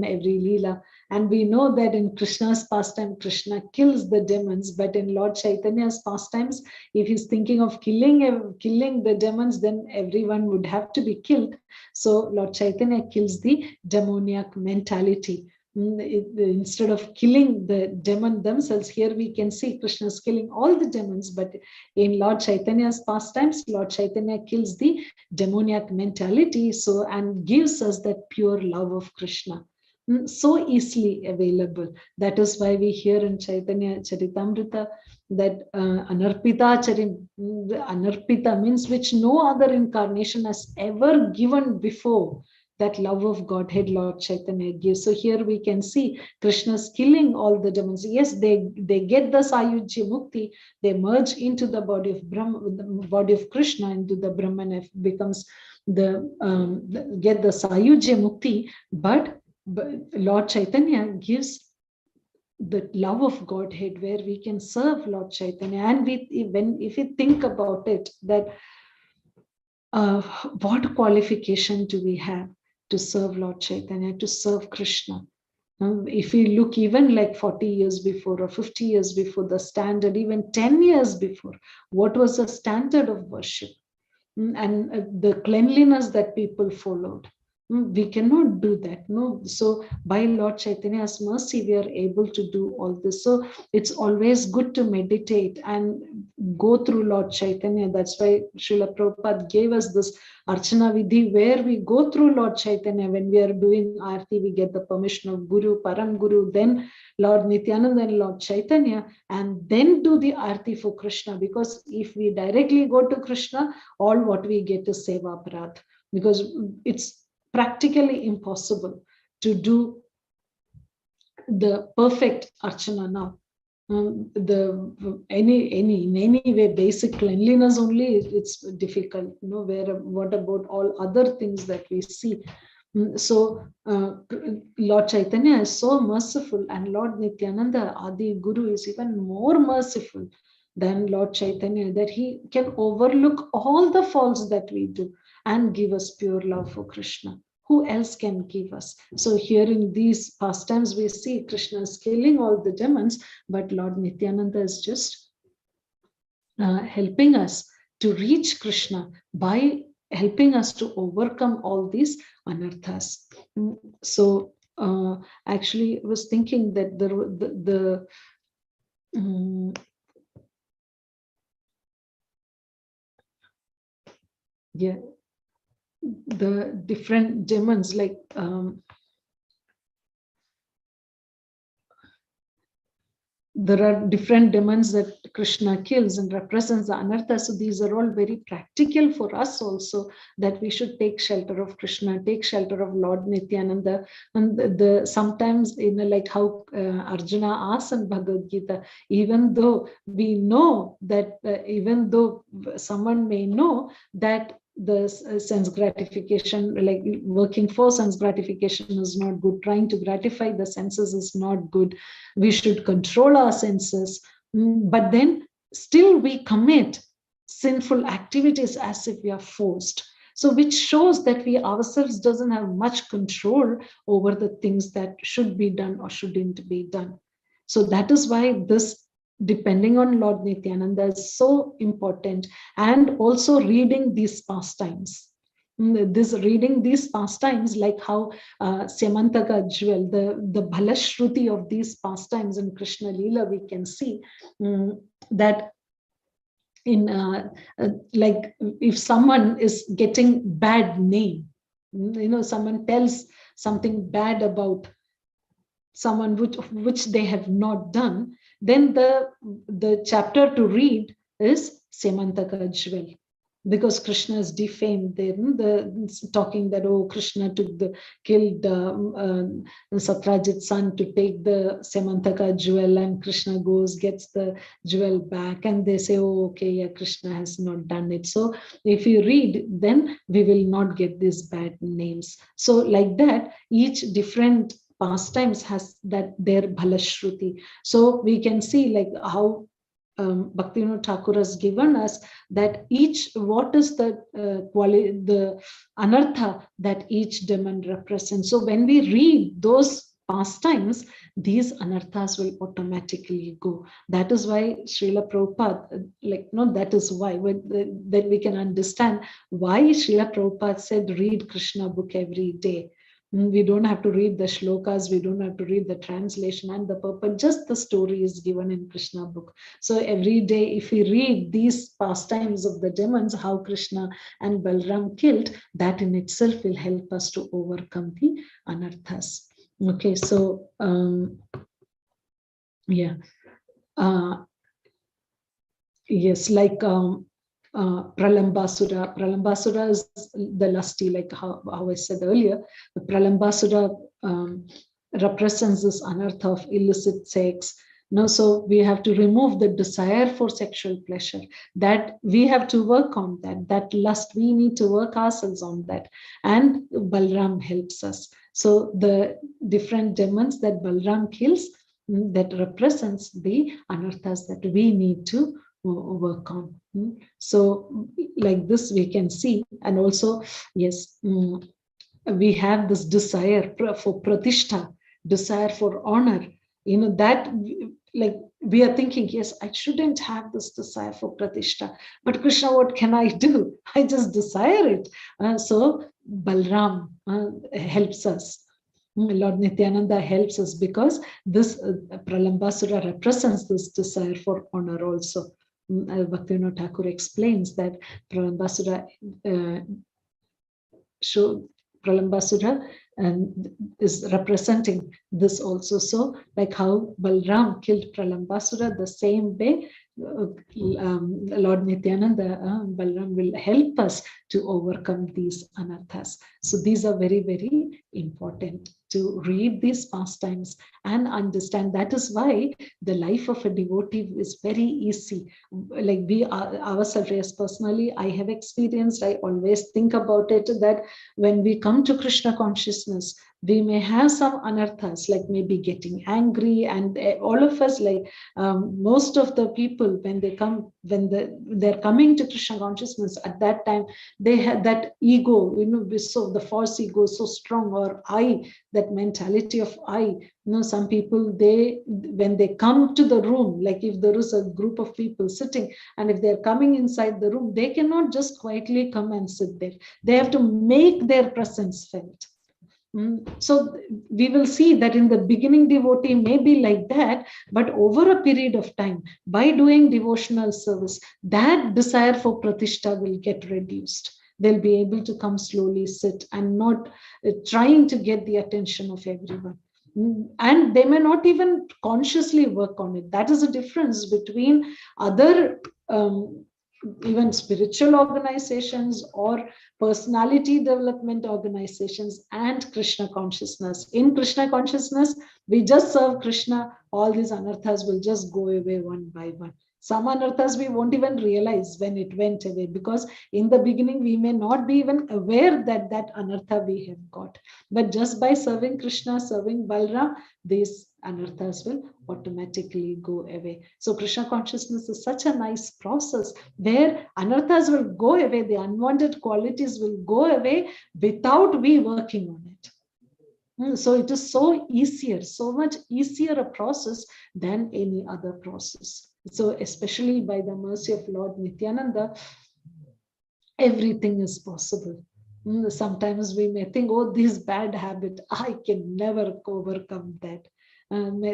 every leela, and we know that in Krishna's pastime Krishna kills the demons, but in Lord Chaitanya's pastimes, if he's thinking of killing the demons, then everyone would have to be killed. So Lord Chaitanya kills the demoniac mentality. Instead of killing the demon themselves, here we can see Krishna's killing all the demons, but in Lord Chaitanya's pastimes, Lord Chaitanya kills the demoniac mentality, and gives us that pure love of Krishna. so easily available. That is why we hear in Chaitanya Charitamrita that Anarpita Charim, Anarpita means which no other incarnation has ever given before. That love of Godhead Lord Chaitanya gives. So here we can see Krishna's killing all the demons. Yes, they get the Sayujya Mukti, they merge into the body of Brahma, the body of Krishna, into the Brahman, and becomes get the Sayujya Mukti, but Lord Chaitanya gives the love of Godhead where we can serve Lord Chaitanya. And if we think about it, that what qualification do we have to serve Lord Chaitanya, to serve Krishna? If we look even like 40 years before or 50 years before, the standard, even 10 years before, what was the standard of worship? And the cleanliness that people followed. We cannot do that. No. So by Lord Chaitanya's mercy, we are able to do all this. So it's always good to meditate and go through Lord Chaitanya. That's why Srila Prabhupada gave us this Archana Vidhi, where we go through Lord Chaitanya. When we are doing Aarti, we get the permission of Guru, Param Guru, then Lord Nityananda and Lord Chaitanya, and then do the Aarti for Krishna. Because if we directly go to Krishna, all what we get is Seva Aparadh, because it's practically impossible to do the perfect Archana now. In any way, basic cleanliness only, it's difficult. What about all other things that we see? So Lord Chaitanya is so merciful, and Lord Nityananda, Adi Guru, is even more merciful than Lord Chaitanya, that he can overlook all the faults that we do and give us pure love for Krishna. Who else can give us? So here in these pastimes, we see Krishna is killing all the demons, but Lord Nityananda is just helping us to reach Krishna by helping us to overcome all these anarthas. So actually, I was thinking that the different demons, like there are different demons that Krishna kills and represents the anartha. So these are all very practical for us also, that we should take shelter of Krishna, take shelter of Lord Nityananda. And sometimes, like how Arjuna asks in Bhagavad Gita, even though we know that, even though someone may know that the sense gratification, like working for sense gratification, is not good, trying to gratify the senses is not good, we should control our senses, but then still we commit sinful activities as if we are forced. So which shows that we ourselves doesn't have much control over the things that should be done or shouldn't be done. So that is why this depending on Lord Nityananda is so important, and also reading these pastimes. Reading these pastimes, like how Syamantaka jewel, the Bhalashruti of these pastimes in Krishna Leela, we can see that in like if someone is getting bad name, someone tells something bad about someone which they have not done, then the chapter to read is Syamantaka jewel, because Krishna is defamed there, talking that, oh, Krishna killed Satrajit's son to take the Syamantaka jewel, and Krishna gets the jewel back, and they say, oh, okay, yeah, Krishna has not done it. So if you read, then we will not get these bad names. So like that, each different pastimes has that their Bhalashruti. So we can see like how Bhaktivinoda Thakura has given us that what is the anartha that demon's demon represents. So when we read those pastimes, these anarthas will automatically go. That is why Srila Prabhupada, that is why that we can understand why Srila Prabhupada said read Krishna book every day. We don't have to read the shlokas, we don't have to read the translation and the purport, just the story is given in Krishna book. So every day, if we read these pastimes of the demons, how Krishna and Balram killed, that in itself will help us to overcome the anarthas. Okay, so yeah, yes, like Pralambasura. Pralambasura is the lusty, like how I said earlier. The Pralambasura represents this anartha of illicit sex. No, so we have to remove the desire for sexual pleasure. That we have to work on that. That lust, we need to work ourselves on that. And Balram helps us. So the different demons that Balram kills, that represents the anarthas that we need to work on. So like this we can see, and also yes, we have this desire for pratishtha, desire for honor, that like we are thinking, yes, I shouldn't have this desire for pratishtha, but Krishna, what can I do? I just desire it. So Balram helps us. Lord Nityananda helps us because this Pralambasura represents this desire for honor also. Bhaktivinoda Thakura explains that Pralambasura Pralambasura is representing this also. So like how Balram killed Pralambasura, the same way Lord Nityananda, Balram will help us to overcome these anarthas. So these are very, very important to read these pastimes and understand. That is why the life of a devotee is very easy. Like we ourselves, yes, personally, I have experienced, I always think about it, that when we come to Krishna consciousness, we may have some anarthas, like maybe getting angry, and all of us, like most of the people, when they come, when they're coming to Krishna consciousness, at that time they have that ego, so the false ego is so strong, or I, that mentality of I. Some people, they, when they come to the room, like if there is a group of people sitting, and if they're coming inside the room, they cannot just quietly come and sit there. They have to make their presence felt. So we will see that in the beginning, devotee may be like that, but over a period of time, by doing devotional service, that desire for pratishtha will get reduced. They'll be able to come slowly, sit, and not trying to get the attention of everyone. And they may not even consciously work on it. That is a difference between other even spiritual organizations or personality development organizations and Krishna consciousness. In Krishna consciousness, we just serve Krishna, all these anarthas will just go away one by one. Some anarthas we won't even realize when it went away, because in the beginning we may not be even aware that that anartha we have got. But just by serving Krishna, serving Balram, these anarthas will automatically go away. So Krishna consciousness is such a nice process where anarthas will go away, the unwanted qualities will go away without we working on it. So it is so easier, so much easier a process than any other process. So especially by the mercy of Lord Nityananda, everything is possible. Sometimes we may think, oh, this bad habit, I can never overcome that.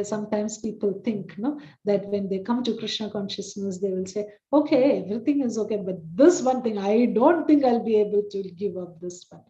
Sometimes people think, that when they come to Krishna consciousness, they will say, okay, everything is okay, but this one thing, I don't think I'll be able to give up this one.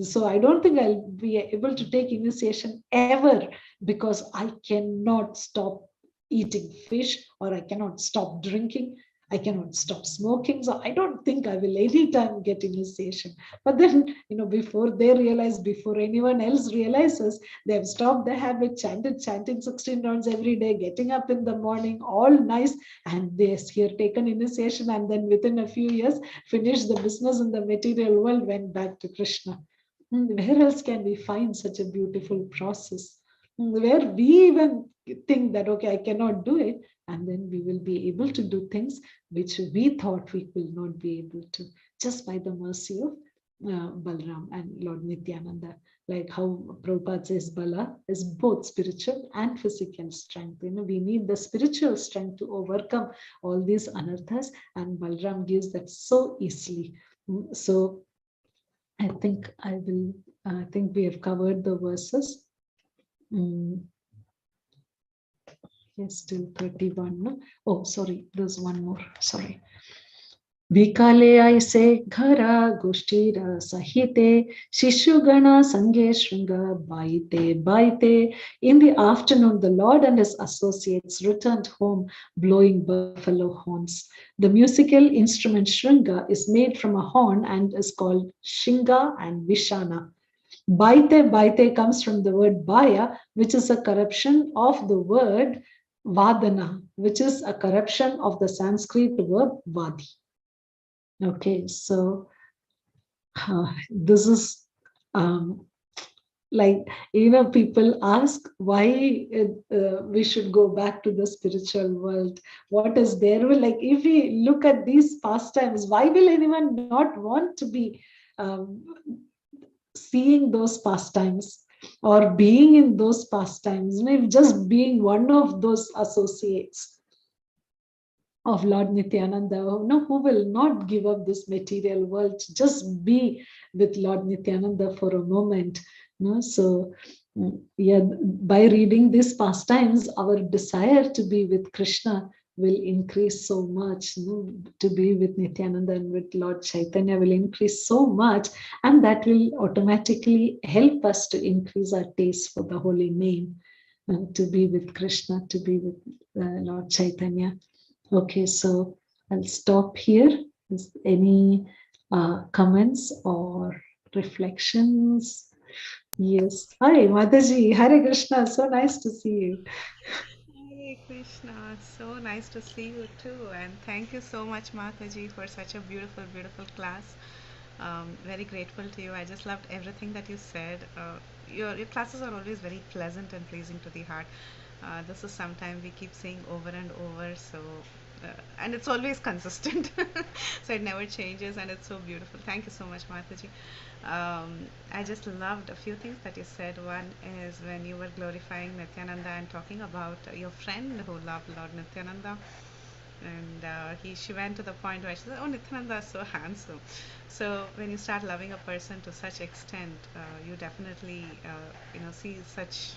So I don't think I'll be able to take initiation ever, because I cannot stop eating fish, or I cannot stop drinking, I cannot stop smoking. So I don't think I will anytime get initiation. But then, before they realize, before anyone else realizes, they have stopped the habit, chanting 16 rounds every day, getting up in the morning, all nice, and they here taken initiation, and then within a few years, finished the business in the material world, went back to Krishna. Where else can we find such a beautiful process? Where we even think that, okay, I cannot do it, and then we will be able to do things which we thought we will not be able to, just by the mercy of Balram and Lord Nityananda. Like how Prabhupada says, Bala is both spiritual and physical strength. We need the spiritual strength to overcome all these anarthas, and Balram gives that so easily. So I think we have covered the verses. Yes, till 31. No? Oh, sorry, there's one more. Sorry. Vikale aise ghara gushtira sahite shishugana sange shringa baite. In the afternoon, the Lord and his associates returned home blowing buffalo horns. The musical instrument shringa is made from a horn and is called shinga and vishana. Baite comes from the word baya, which is a corruption of the word vadana, which is a corruption of the Sanskrit verb vadi. Okay, so this is like, people ask why we should go back to the spiritual world. What is there? Well, like, if we look at these pastimes, why will anyone not want to be um, seeing those pastimes or being in those pastimes? Maybe just being one of those associates of Lord Nityananda, who will not give up this material world, just be with Lord Nityananda for a moment. So, yeah, by reading these pastimes, our desire to be with Krishna will increase so much. To be with Nityananda and with Lord Chaitanya will increase so much, and that will automatically help us to increase our taste for the holy name, to be with Krishna, to be with Lord Chaitanya. Okay, so I'll stop here. Is any comments or reflections? Yes. Hi, Mataji. Hare Krishna. So nice to see you. Hare Krishna, so nice to see you too, and thank you so much, Mataji, for such a beautiful, beautiful class. Very grateful to you. I just loved everything that you said. Your classes are always very pleasant and pleasing to the heart. This is something we keep saying over and over, so and it's always consistent, so it never changes, and it's so beautiful. Thank you so much, Mataji. I just loved a few things that you said. One is when you were glorifying Nityananda and talking about your friend who loved Lord Nityananda, and she went to the point where she said, "Oh, Nityananda is so handsome." So when you start loving a person to such extent, you definitely see such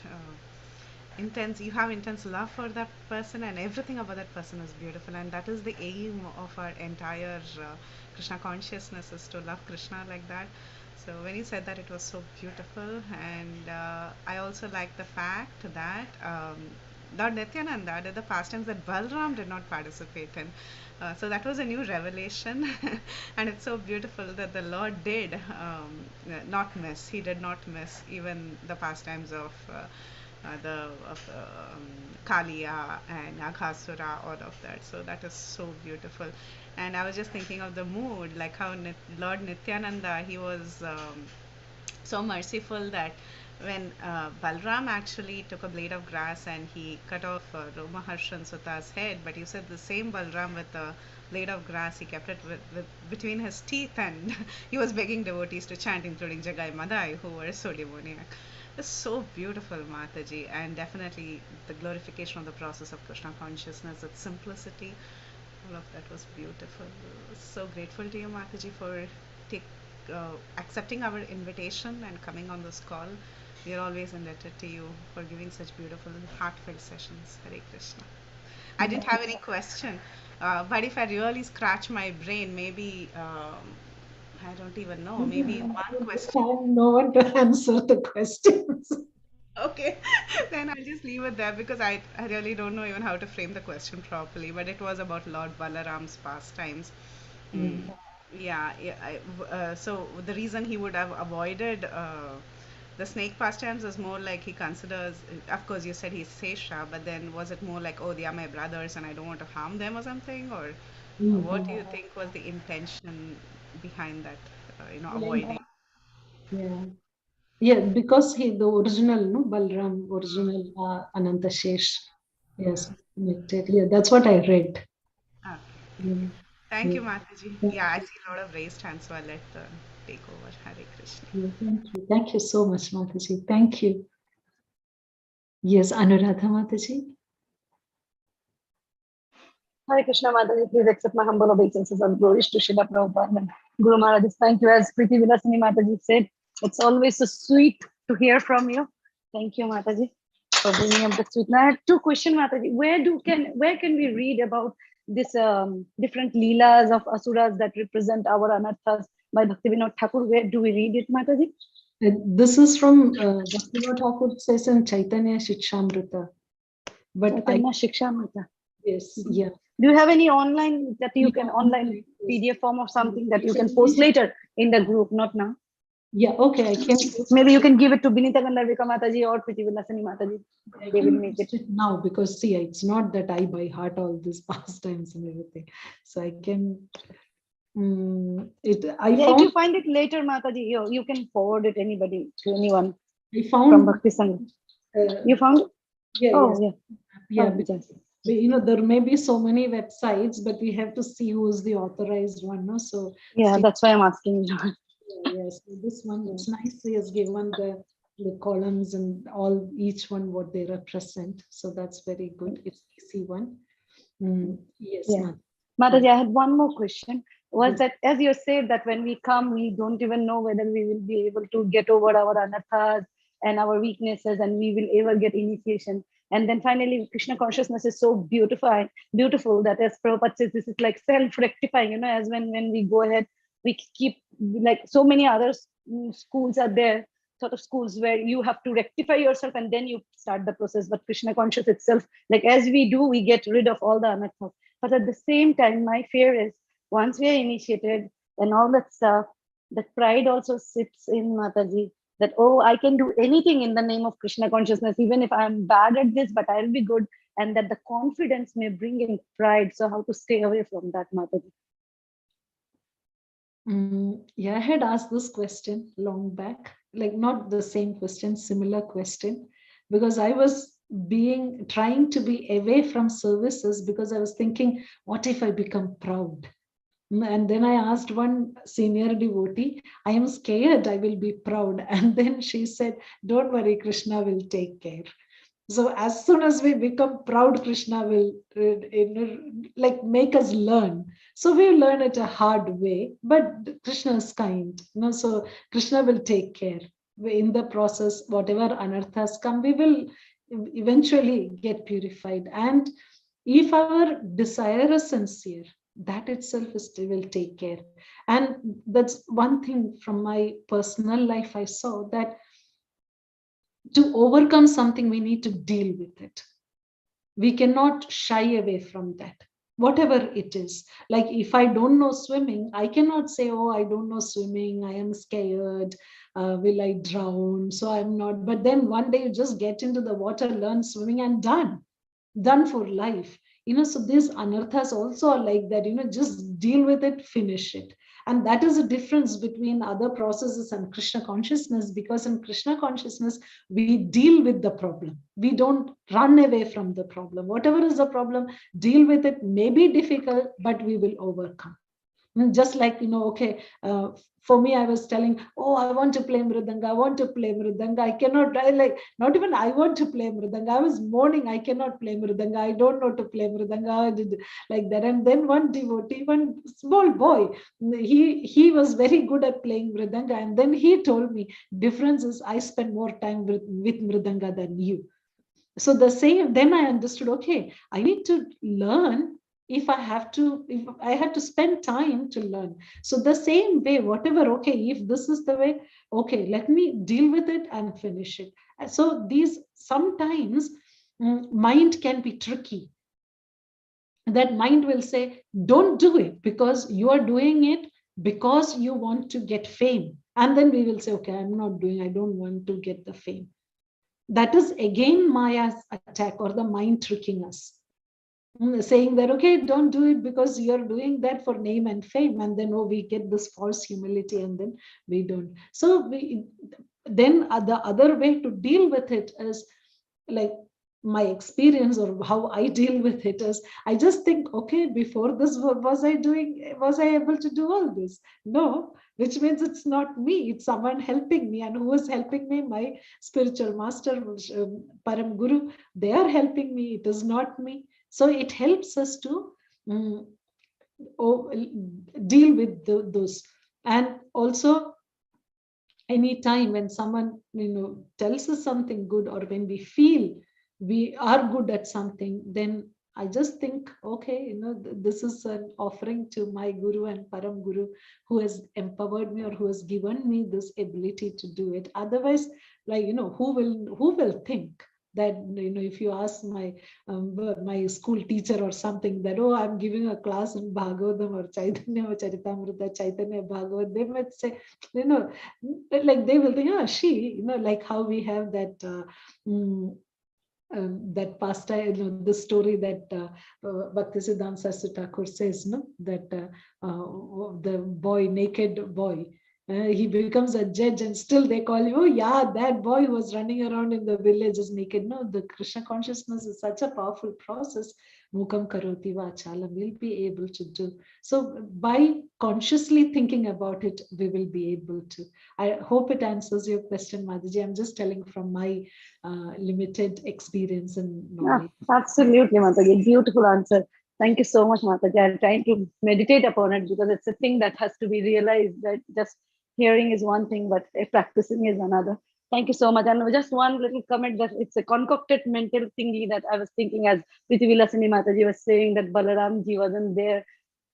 intense. You have intense love for that person, and everything about that person is beautiful. And that is the aim of our entire Krishna consciousness, is to love Krishna like that. So when you said that, it was so beautiful, and I also like the fact that Lord Nityananda did the pastimes that Balram did not participate in. So that was a new revelation, and it's so beautiful that the Lord did not miss. He did not miss even the pastimes of Kalia and Aghasura, all of that. So that is so beautiful. And I was just thinking of the mood, like how Lord Nityananda, he was so merciful that when Balram actually took a blade of grass and he cut off Romaharshan Suta's head, but you said the same Balram with the blade of grass, he kept it between his teeth, and he was begging devotees to chant, including Jagai Madai, who were so demoniac. It's so beautiful, Mataji, and definitely the glorification of the process of Krishna consciousness, its simplicity, all of that was beautiful. So grateful to you, Mataji, for accepting our invitation and coming on this call. We are always indebted to you for giving such beautiful and heartfelt sessions. Hare Krishna. I didn't have any question, but if I really scratch my brain, maybe I don't even know. Maybe one question. I have no one to answer the questions. Okay, then I'll just leave it there because I really don't know even how to frame the question properly. But it was about Lord Balaram's pastimes. Yeah, yeah. So the reason he would have avoided the snake pastimes is more like he considers, of course, you said he's Sesha, but then was it more like, oh, they are my brothers and I don't want to harm them or something? Or what do you think was the intention behind that, avoiding? Yeah. Yeah, because the original, no, Balram, original Ananta Shesh. Yes, yeah, that's what I read. Ah, Yeah. thank Yeah. you, Mataji. Yeah, I see a lot of raised hands, so I'll let take over. Hare Krishna. Yeah, thank you. Thank you so much, Mataji. Thank you. Yes, Anuradha Mataji. Hare Krishna Mataji, please accept my humble obeisances and glories to Srila Prabhupada and Guru Maharaj. Thank you. As Preeti Vilasini Mataji said, it's always so sweet to hear from you. Thank you, Mataji, for bringing up the sweet. Now, I have two questions, Mataji. Where can we read about this different leelas of asuras that represent our anarthas by Bhaktivinoda Thakur. Where do we read it, Mataji? This is from Bhaktivinoda Thakur says in Caitanya Shikshamrita. But Chaitanya Shikshamrita. Yes, yeah. Do you have any online that you can online PDF form or something that you can post later in the group? Not now. Yeah, okay, I can. Maybe you can give it to Binita Gandarvika Mataji or Priti Vilasani Mataji. They will make it now, because see, it's not that I by heart all these pastimes and everything. So I can. If you find it later, Mataji, you can forward it anybody to anyone. I found from Bhakti Sangha. You found it? Yeah, oh, yes. yeah. Yeah, because, there may be so many websites, but we have to see who is the authorized one. No? So yeah, that's why I'm asking you. Yes, this one, it's nice. He has given the columns and all, each one what they represent. So that's very good. It's easy one. Yes, yeah. Mataji, I had one more question. Was that, as you said, that when we come, we don't even know whether we will be able to get over our anarthas and our weaknesses, and we will ever get initiation. And then finally, Krishna consciousness is so beautiful that, as Prabhupada says, this is like self-rectifying, as when we go ahead, we keep, like so many other schools are there, sort of schools where you have to rectify yourself and then you start the process. But Krishna conscious itself, like as we do, we get rid of all the anarthas. But at the same time, my fear is once we are initiated and all that stuff, that pride also sits in Mataji, that, oh, I can do anything in the name of Krishna consciousness, even if I'm bad at this, but I'll be good. And that the confidence may bring in pride. So how to stay away from that, Mataji? Yeah, I had asked this question long back, like not the same question, similar question, because I was trying to be away from services because I was thinking, what if I become proud? And then I asked one senior devotee, I am scared I will be proud. And then she said, don't worry, Krishna will take care. So as soon as we become proud, Krishna will like make us learn. So we learn it a hard way, but Krishna is kind. So Krishna will take care. In the process, whatever anarthas come, we will eventually get purified. And if our desire is sincere, that itself will take care. And that's one thing from my personal life I saw, that to overcome something, we need to deal with it. We cannot shy away from that, whatever it is. Like if I don't know swimming, I cannot say, oh, I don't know swimming, I am scared, will I drown? So I'm not. But then one day you just get into the water, learn swimming, and done for life. So these anarthas also are like that, just deal with it, finish it. And that is a difference between other processes and Krishna consciousness, because in Krishna consciousness, we deal with the problem. We don't run away from the problem. Whatever is the problem, deal with it. May be difficult, but we will overcome. Just like, okay, for me, I was telling, oh, I want to play mridanga, I cannot, not even I want to play mridanga. I was mourning, I cannot play mridanga, I don't know to play mridanga, like that. And then one devotee, one small boy, he was very good at playing mridanga. And then he told me, difference is I spend more time with mridanga than you. So the same, then I understood, okay, I need to learn if I had to spend time to learn. So the same way, whatever, okay, if this is the way, okay, let me deal with it and finish it. So these sometimes mind can be tricky. That mind will say, don't do it, because you are doing it because you want to get fame. And then we will say, okay, I'm not doing, I don't want to get the fame. That is again Maya's attack, or the mind tricking us. Saying that, okay, don't do it because you're doing that for name and fame. And then, oh, we get this false humility and then we don't. So then the other way to deal with it is, like my experience or how I deal with it is, I just think, okay, before this, was I able to do all this? No, which means it's not me, it's someone helping me. And who is helping me? My spiritual master, Param Guru. They are helping me, it is not me. So it helps us to deal with those. And also, anytime when someone tells us something good, or when we feel we are good at something, then I just think, okay, this is an offering to my Guru and Param Guru, who has empowered me or who has given me this ability to do it. Otherwise, like, who will think that, if you ask my school teacher or something that, oh, I'm giving a class in Bhagavatam or Chaitanya or Charitamrita, Chaitanya Bhagavat, they might say, like they will think, oh, she, like how we have that, that pastime, the story that Bhaktisiddhanta Saraswati Thakur says, no, that the boy, naked boy, he becomes a judge and still they call him, oh yeah, that boy who was running around in the village is naked. No, the Krishna consciousness is such a powerful process. Mukam karoti vachalam, we'll be able to do. So by consciously thinking about it, we will be able to. I hope it answers your question, Madhiji. I'm just telling from my limited experience and knowledge. Absolutely, Mataji. Beautiful answer. Thank you so much, Mataji. I'm trying to meditate upon it because it's a thing that has to be realized, that just hearing is one thing, but practicing is another. Thank you so much. And just one little comment, that it's a concocted mental thingy that I was thinking, as Prithvilasini Mataji was saying, that Balaramji wasn't there.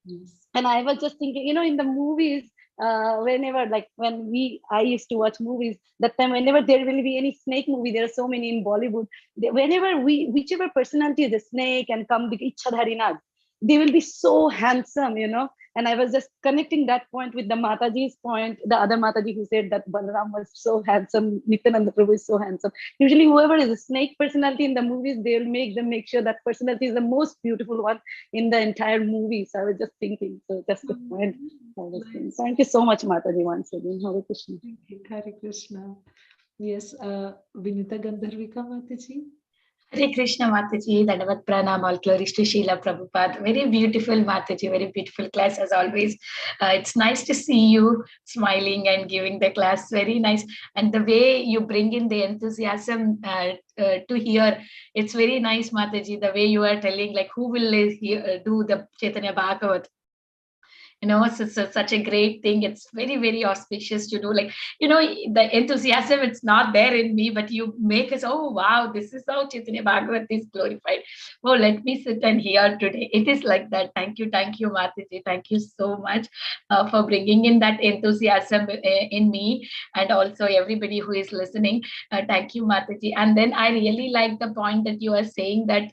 Yes. And I was just thinking, in the movies, whenever, like when I used to watch movies, that time whenever there will be any snake movie, there are so many in Bollywood. Whenever whichever personality is a snake and come with Ichhadharinag, they will be so handsome, And I was just connecting that point with the Mataji's point, the other Mataji who said that Balaram was so handsome, Nityananda Prabhu is so handsome. Usually, whoever is a snake personality in the movies, they will make sure that personality is the most beautiful one in the entire movie. So I was just thinking, so just the point. Nice. Thank you so much, Mataji, once again. Hare Krishna. Thank you. Hare Krishna. Yes, Vinita Gandharvika Mataji. Hare Krishna Mataji, Dandavat Pranam, all glories to Srila Prabhupada. Very beautiful Mataji, very beautiful class as always. It's nice to see you smiling and giving the class, very nice. And the way you bring in the enthusiasm to hear, it's very nice Mataji, the way you are telling, like who will do the Caitanya Bhagavata. It's such a great thing. It's very, very auspicious to do. Like, the enthusiasm, it's not there in me, but you make us, oh, wow, this is how Chaitanya Bhagavat is glorified. Oh, let me sit and hear today. It is like that. Thank you, Mataji. Thank you so much for bringing in that enthusiasm in me, and also everybody who is listening. Thank you, Mataji. And then I really like the point that you are saying that,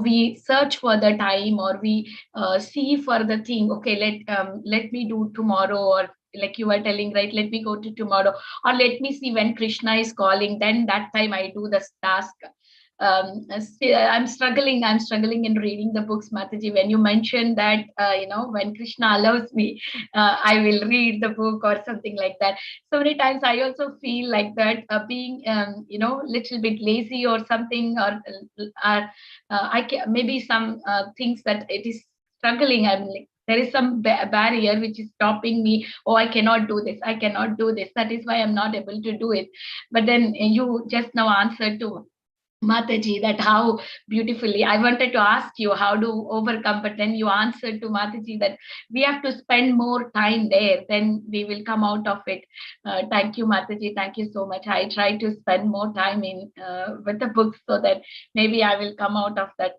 we search for the time, or we see for the thing, okay, let me do tomorrow, or like you were telling, right, let me go to tomorrow, or let me see when Krishna is calling, then that time I do this task. I'm struggling in reading the books, Mataji. When you mentioned that, when Krishna allows me, I will read the book or something like that. So many times I also feel like that, being, little bit lazy or something, or maybe some things that it is struggling. I'm like, there is some barrier which is stopping me. Oh, I cannot do this. That is why I'm not able to do it. But then you just now answered to Mataji that how beautifully. I wanted to ask you how to overcome, but then you answered to Mataji that we have to spend more time there, then we will come out of it. Thank you, Mataji. Thank you so much. I try to spend more time in with the books, so that maybe I will come out of that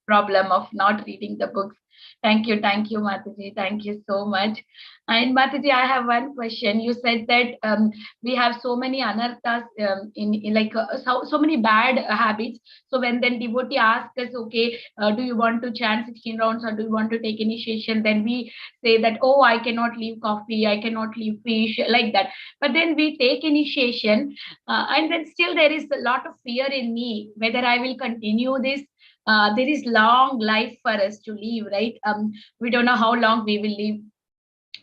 problem of not reading the books. Thank you, Mataji. Thank you so much. And Mataji, I have one question. You said that we have so many anarthas, in like so many bad habits. So when then devotee asks us, okay, do you want to chant 16 rounds, or do you want to take initiation? Then we say that, oh, I cannot leave coffee, I cannot leave fish, like that. But then we take initiation, and then still there is a lot of fear in me whether I will continue this. There is long life for us to live, right? We don't know how long we will live.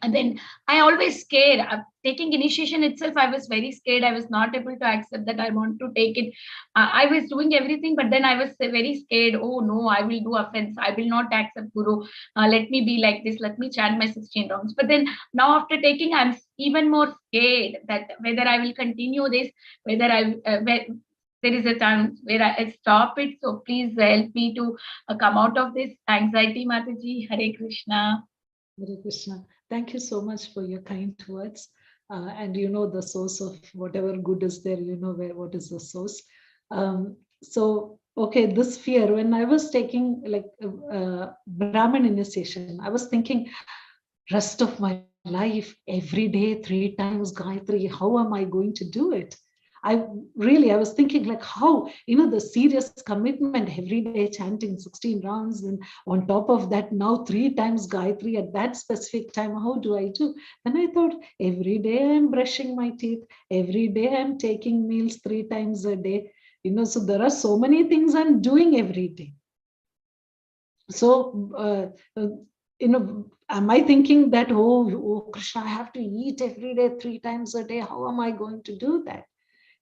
And then I always scared. Taking initiation itself, I was very scared. I was not able to accept that I want to take it. I was doing everything, but then I was very scared. Oh no, I will do offense. I will not accept Guru. Let me be like this. Let me chant my 16 rounds. But then now after taking, I'm even more scared that whether I will continue this, whether there is a time where I stop it. So please help me to come out of this anxiety, Mataji. Hare Krishna. Hare Krishna. Thank you so much for your kind words. And the source of whatever good is there, what is the source. So okay, this fear, when I was taking like Brahmin initiation, I was thinking, rest of my life, every day, 3 times Gayatri, how am I going to do it? I was thinking like how, the serious commitment, every day chanting 16 rounds, and on top of that, now 3 times Gayatri at that specific time, how do I do? Then I thought, every day I'm brushing my teeth, every day I'm taking meals 3 times a day, so there are so many things I'm doing every day. So, am I thinking that, oh, Krishna, I have to eat every day 3 times a day? How am I going to do that?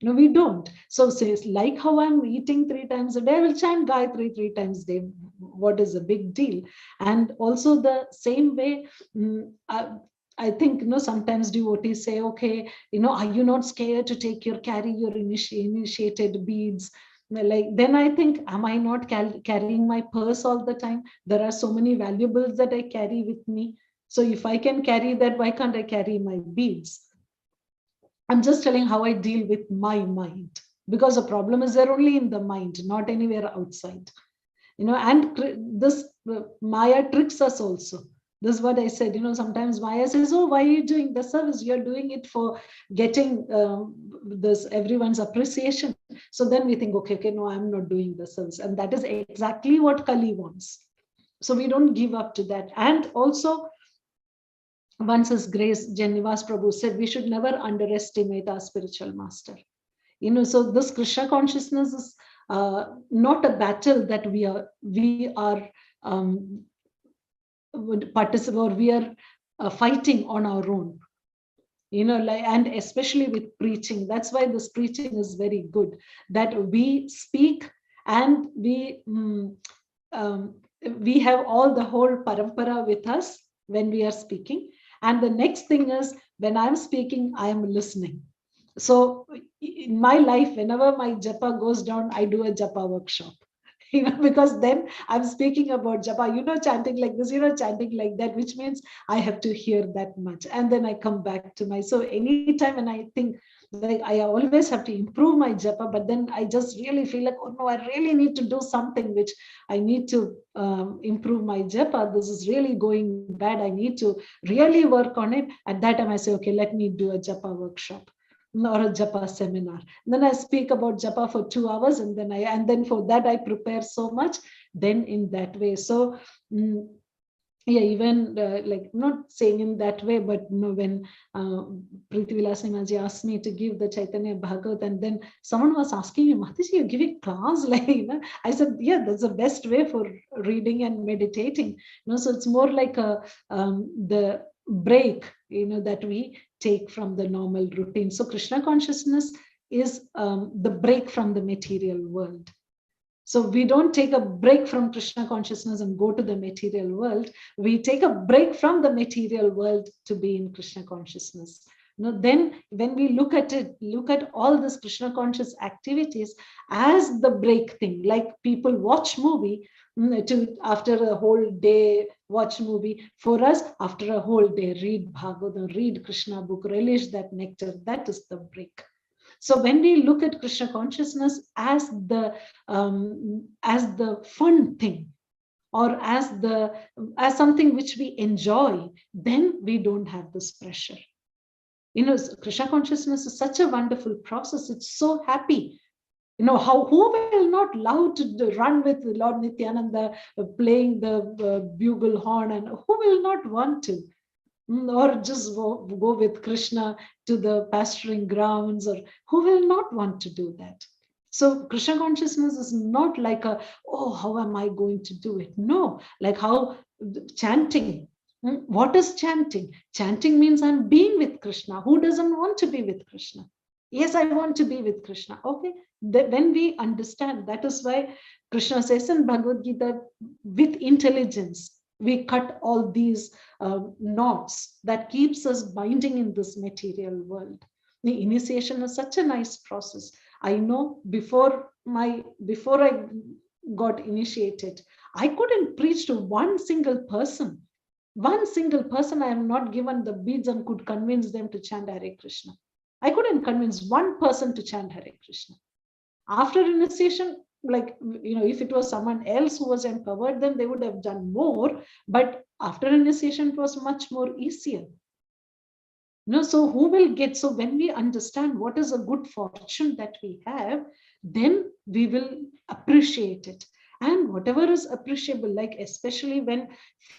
No, we don't. So says, like how I'm eating 3 times a day, I will chant Gayatri 3 times a day. What is a big deal? And also the same way, I think, sometimes devotees say, okay, are you not scared to carry your initiated beads? Like, then I think, am I not carrying my purse all the time? There are so many valuables that I carry with me. So if I can carry that, why can't I carry my beads? I'm just telling how I deal with my mind, because the problem is there only in the mind, not anywhere outside. And this Maya tricks us also. This is what I said. Sometimes Maya says, "Oh, why are you doing the service? You're doing it for getting this everyone's appreciation." So then we think, okay, no, I'm not doing the service, and that is exactly what Kali wants. So we don't give up to that. And also, once His Grace Janivas Prabhu said, we should never underestimate our spiritual master. So this Krishna consciousness is not a battle that we are participate, or we are fighting on our own. And especially with preaching. That's why this preaching is very good. That we speak and we have all the whole parampara with us when we are speaking. And the next thing is, when I'm speaking, I am listening. So in my life, whenever my japa goes down, I do a japa workshop. Because then I'm speaking about japa, chanting like this, chanting like that, which means I have to hear that much. And then I come back to so anytime when I think, like, I always have to improve my japa, but then I just really feel like, oh no, I really need to do something which I need to improve my japa. This is really going bad. I need to really work on it. At that time I say, okay, let me do a japa workshop or a japa seminar. And then I speak about japa for 2 hours, and then for that I prepare so much. Then in that way, so yeah, even like not saying in that way, but when Preeti Vilasima asked me to give the Caitanya Bhagavata, and then someone was asking me, Mataji, you're giving class, like, I said, yeah, that's the best way for reading and meditating. So it's more like the break, that we take from the normal routine. So Krishna consciousness is the break from the material world. So we don't take a break from Krishna consciousness and go to the material world. We take a break from the material world to be in Krishna consciousness. Then when we look at all this Krishna conscious activities as the break thing, like people watch movie after a whole day watch movie. For us, after a whole day, read Bhagavatam, read Krishna book, relish that nectar. That is the break. So when we look at Krishna consciousness as the fun thing, or as something which we enjoy, then we don't have this pressure. Krishna consciousness is such a wonderful process. It's so happy. Who will not love to run with Lord Nityananda playing the bugle horn, and who will not want to? Or just go with Krishna to the pasturing grounds, or who will not want to do that? So Krishna consciousness is not like how am I going to do it? No, like how chanting. What is chanting? Chanting means I'm being with Krishna. Who doesn't want to be with Krishna? Yes, I want to be with Krishna. Okay, when we understand, that is why Krishna says in Bhagavad Gita, with intelligence, we cut all these knots that keeps us binding in this material world. The initiation is such a nice process. I know before I got initiated, I couldn't preach to one single person. One single person I am not given the beads and could convince them to chant Hare Krishna. I couldn't convince one person to chant Hare Krishna. After initiation, like, if it was someone else who was empowered, then they would have done more. But after initiation, it was much more easier. So who will get? So when we understand what is a good fortune that we have, then we will appreciate it. And whatever is appreciable, like especially when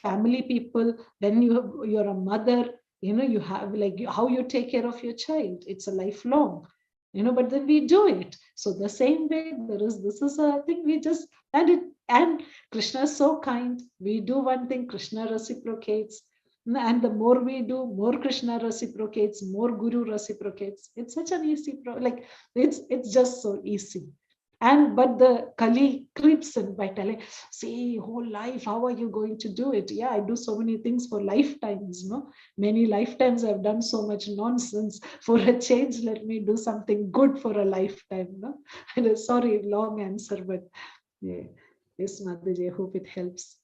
family people, when you're a mother, you have like how you take care of your child. It's a lifelong, but then we do it. So the same way this is a thing we just, and Krishna is so kind. We do one thing, Krishna reciprocates. And the more we do, more Krishna reciprocates, more Guru reciprocates. It's such an easy, it's just so easy. But the Kali creeps in by telling, see, whole life, how are you going to do it? Yeah, I do so many things for lifetimes, Many lifetimes I've done so much nonsense. For a change, let me do something good for a lifetime, And sorry, long answer, but yeah. Yes, Mataji, I hope it helps.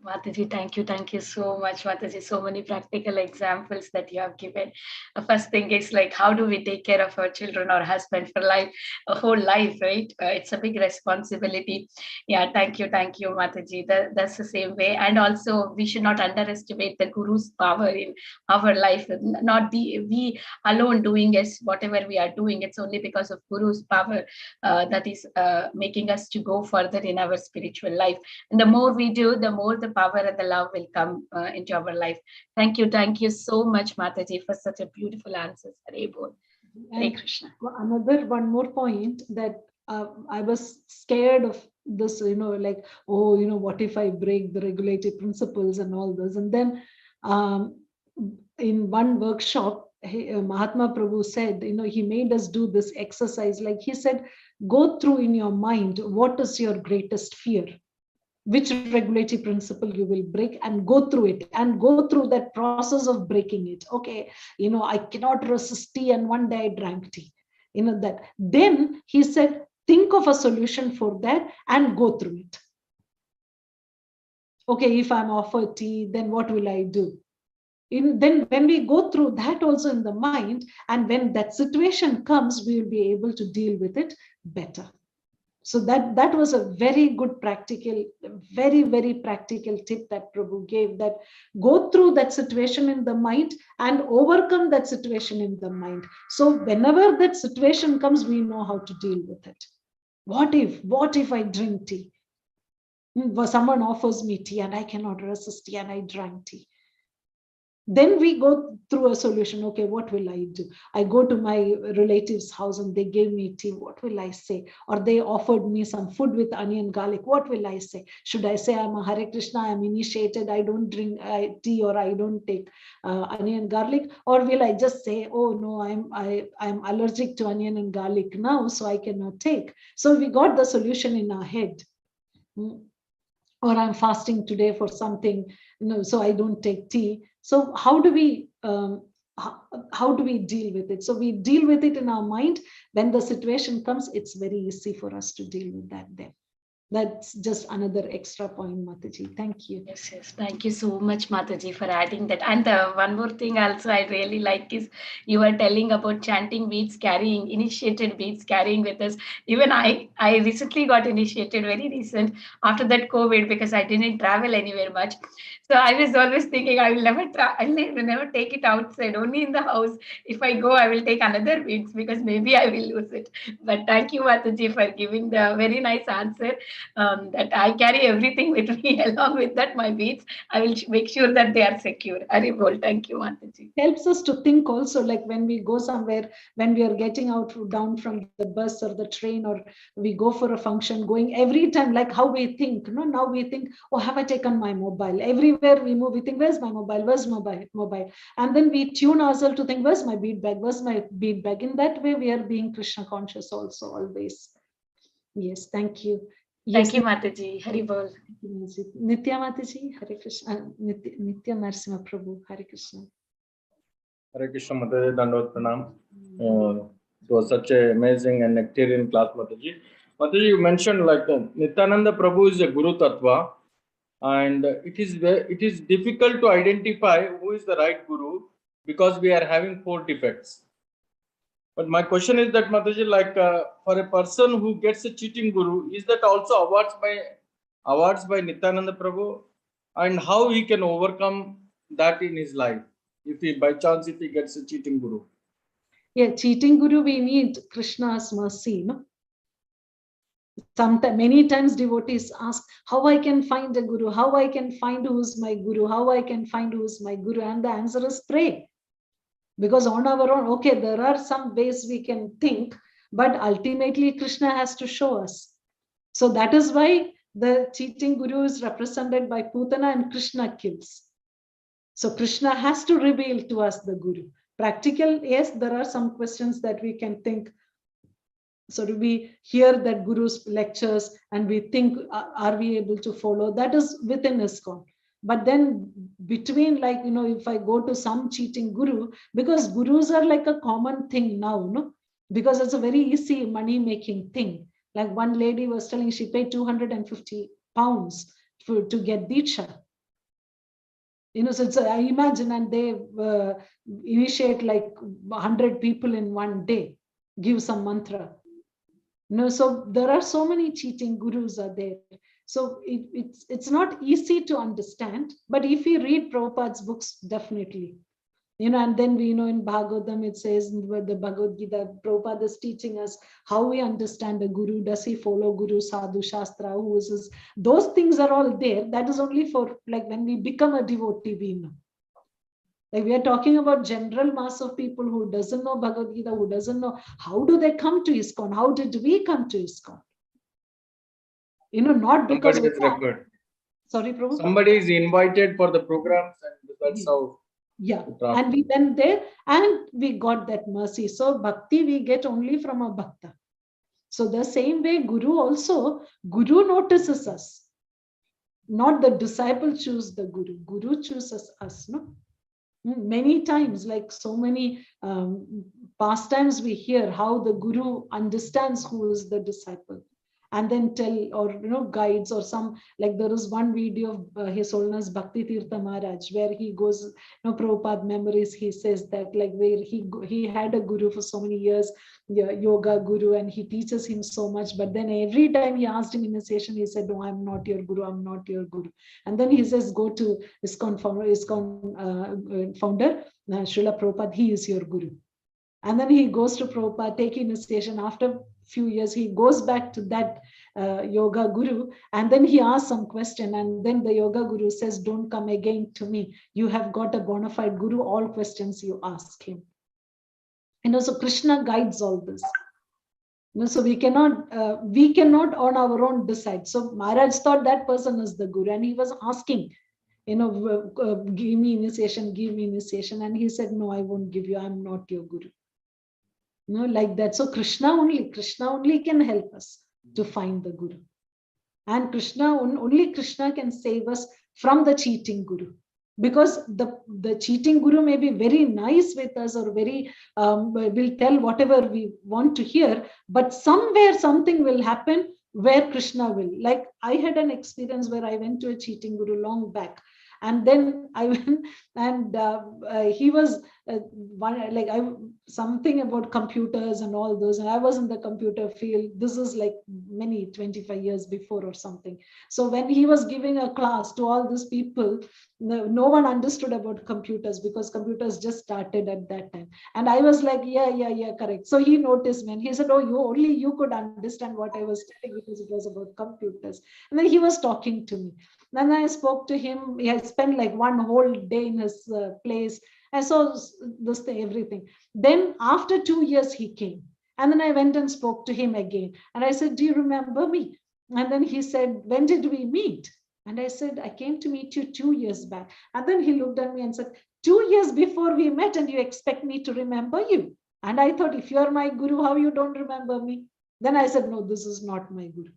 Mataji, thank you so much, Mataji. So many practical examples that you have given. The first thing is like, how do we take care of our children or husband for life, a whole life, right? It's a big responsibility. Yeah, thank you, Mataji. That's the same way. And also, we should not underestimate the Guru's power in our life. Not we alone doing it, whatever we are doing. It's only because of Guru's power that is making us to go further in our spiritual life. And the more we do, the more the power and the love will come into our life. Thank you so much, Mataji, for such a beautiful answers. Hare Bol. Hare Krishna. One more point that I was scared of this, like, what if I break the regulative principles and all this? And then in one workshop, Mahatma Prabhu said, he made us do this exercise. Like he said, go through in your mind, what is your greatest fear? Which regulative principle you will break, and go through it and go through that process of breaking it. Okay, I cannot resist tea, and one day I drank tea. That. Then he said, think of a solution for that and go through it. Okay, if I'm offered tea, then what will I do? Then when we go through that also in the mind, and when that situation comes, we will be able to deal with it better. So that was a very good practical, very, very practical tip that Prabhu gave, that go through that situation in the mind and overcome that situation in the mind. So whenever that situation comes, we know how to deal with it. What if I drink tea? Someone offers me tea and I cannot resist tea and I drank tea. Then we go through a solution. Okay, what will I do? I go to my relative's house and they gave me tea. What will I say? Or they offered me some food with onion garlic. What will I say? Should I say I'm a Hare Krishna, I'm initiated, I don't drink tea, or I don't take onion garlic? Or will I just say, oh no, I'm allergic to onion and garlic now, so I cannot take? So we got the solution in our head. Or I'm fasting today for something, so I don't take tea. So how do we deal with it? So we deal with it in our mind. When the situation comes, it's very easy for us to deal with that then. That's just another extra point, Mataji. Thank you. Yes. Thank you so much, Mataji, for adding that. And one more thing also I really like is you were telling about chanting beads, initiated beads, carrying with us. Even I recently got initiated, very recent, after that COVID, because I didn't travel anywhere much. So I was always thinking I will never take it outside, only in the house. If I go, I will take another beads because maybe I will lose it. But thank you, Mataji, for giving the very nice answer. That I carry everything with me. Along with that, my beads, I will make sure that they are secure. Haribol, thank you, Mataji. Helps us to think also, like when we go somewhere, when we are getting down from the bus or the train, or we go for a function, going every time, like how we think. Now we think, oh, have I taken my mobile? Everywhere we move, we think, where's my mobile? Where's mobile? And then we tune ourselves to think, where's my bead bag? Where's my bead bag? In that way, we are being Krishna conscious also always. Yes, thank you. Yes. Thank you, Mataji. Haribol. Nitya Mataji, Hare Krishna. Nitya Narasimha Prabhu, Hare Krishna. Hare Krishna, Mataji, Dandavad Pranam. It was such an amazing and nectarian class, Mataji. Mataji, you mentioned like Nityananda Prabhu is a Guru Tattva, and it is difficult to identify who is the right Guru because we are having 4 defects. But my question is that, Mataji, like for a person who gets a cheating guru, is that also awards by Nityananda Prabhu, and how he can overcome that in his life if he by chance if he gets a cheating guru? Yeah, cheating guru, we need Krishna's mercy, no? Sometimes, many times devotees ask how I can find a guru, how I can find who is my guru, how I can find who is my guru, and the answer is pray. Because on our own, okay, there are some ways we can think, but ultimately Krishna has to show us. So that is why the cheating guru is represented by Putana, and Krishna kills. So Krishna has to reveal to us the guru. Practical, yes, there are some questions that we can think. So do we hear that guru's lectures and we think, are we able to follow? That is within ISKCON. But then between, like, if I go to some cheating guru, because gurus are like a common thing now, no? Because it's a very easy money-making thing. Like one lady was telling, she paid 250 pounds to get Diksha. So it's, I imagine, and they initiate like 100 people in one day, give some mantra. So there are so many cheating gurus are there. So it's not easy to understand, but if you read Prabhupada's books, definitely. And then we know in Bhagavatam, it says in the Bhagavad Gita, Prabhupada is teaching us how we understand a guru. Does he follow Guru, Sadhu, Shastra? Who is his? Those things are all there. That is only for like when we become a devotee, we know. Like we are talking about general mass of people who doesn't know Bhagavad Gita, who doesn't know how do they come to ISKCON? How did we come to ISKCON? Not because somebody is referred. Sorry, Prabhu. Somebody is invited for the programs, and that's how. Yeah, and we went there and we got that mercy. So bhakti we get only from a bhakta. So the same way Guru also, Guru notices us. Not the disciple choose the Guru. Guru chooses us, no? Many times, like so many pastimes we hear how the Guru understands who is the disciple. And then tell or guides or some, like there is one video of His Holiness Bhakti Tirtha Maharaj where he goes, Prabhupada memories, he says that like where he had a guru for so many years, yoga guru, and he teaches him so much, but then every time he asked him initiation, he said, no, I'm not your guru, I'm not your guru. And then he says, go to ISKCON founder Srila Prabhupada, he is your guru. And then he goes to Prabhupada, take initiation. After few years, he goes back to that yoga guru, and then he asks some question, and then the yoga guru says, don't come again to me. You have got a bona fide guru, all questions you ask him. So Krishna guides all this. So we cannot on our own decide. So Maharaj thought that person is the guru, and he was asking, give me initiation. And he said, no, I won't give you. I'm not your guru. Like that. So Krishna only can help us to find the guru. And only Krishna can save us from the cheating guru. Because the cheating guru may be very nice with us or very will tell whatever we want to hear, but somewhere something will happen where Krishna will. Like I had an experience where I went to a cheating guru long back. And then I went and he was something about computers and all those. And I was in the computer field. This is like 25 years before or something. So when he was giving a class to all these people, no one understood about computers because computers just started at that time. And I was like, yeah, correct. So he noticed me and he said, oh, you could understand what I was telling because it was about computers. And then he was talking to me. Then I spoke to him. He had spent like one whole day in his place. I saw this thing, everything. Then after 2 years, he came. And then I went and spoke to him again. And I said, do you remember me? And then he said, when did we meet? And I said, I came to meet you 2 years back. And then he looked at me and said, 2 years before we met and you expect me to remember you? And I thought, if you're my guru, how you don't remember me? Then I said, no, this is not my guru.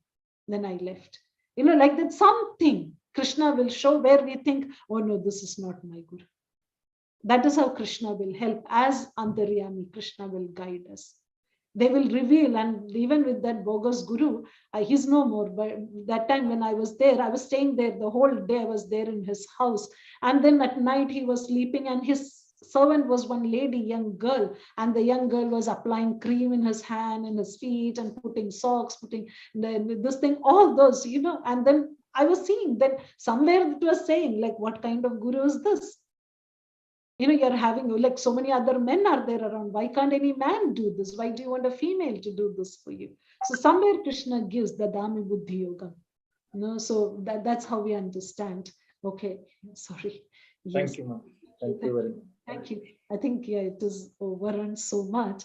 Then I left. Like that something Krishna will show where we think, oh no, this is not my guru. That is how Krishna will help. As Antaryami, Krishna will guide us. They will reveal, and even with that bogus guru, he's no more. But that time when I was there, I was staying there the whole day. I was there in his house. And then at night he was sleeping and his servant was one lady, young girl, and the young girl was applying cream in his hand, in his feet, and putting socks, putting this thing, all those, and then I was seeing that somewhere it was saying, like, what kind of guru is this? You're having, like, so many other men are there around. Why can't any man do this? Why do you want a female to do this for you? So somewhere Krishna gives the Dami Buddhi Yoga. So that's how we understand. Okay, sorry. Thank you, ma'am. Thank you very much. Thank you. I think, yeah, it is overrun so much.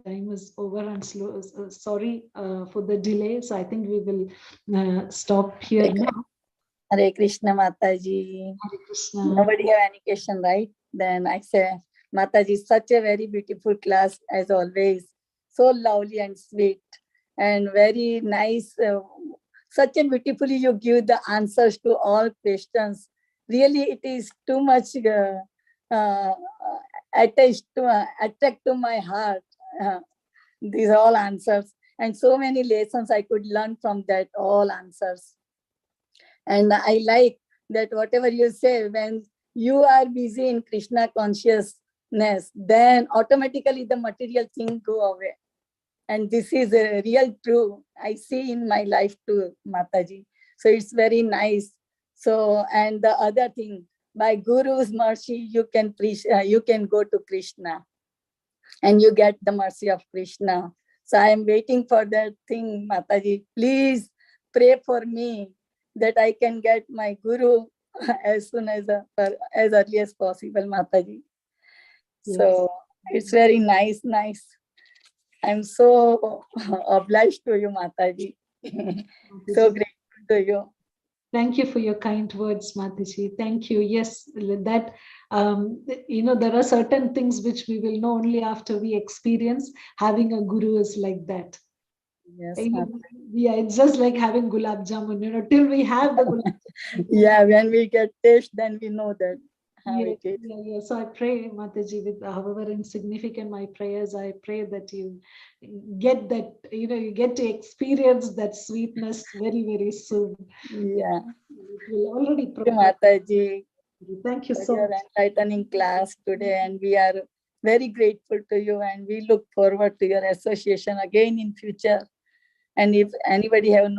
Time is overrun slow. Sorry for the delay. So I think we will stop here now. Hare Krishna, Mataji. Hare Krishna. Nobody have any question, right? Then I say, Mataji, such a very beautiful class as always. So lovely and sweet and very nice. Such a beautifully you give the answers to all questions. Really, it is too much attached to attract to my heart. These all answers, and so many lessons I could learn from that, all answers. And I like that whatever you say, when you are busy in Krishna consciousness, then automatically the material thing go away. And this is a real true. I see in my life too, Mataji. So it's very nice. So, and the other thing, by Guru's mercy, you can go to Krishna and you get the mercy of Krishna. So I am waiting for that thing, Mataji. Please pray for me that I can get my Guru as soon as early as possible, Mataji. Yes. So it's very nice. I'm so obliged to you, Mataji. So grateful to you. Thank you for your kind words, Mataji. Thank you. Yes, that, there are certain things which we will know only after we experience. Having a guru is like that. Yes. Yeah, it's just like having gulab jamun, till we have the gulab jamun. Yeah, when we get taste, then we know that. Yeah. So I pray, Mataji, with however insignificant my prayers, I pray that you get that, you get to experience that sweetness very, very soon. Yeah. It will already Mataji. Thank you for so your much. enlightening class today, and we are very grateful to you, and we look forward to your association again in future. And if anybody have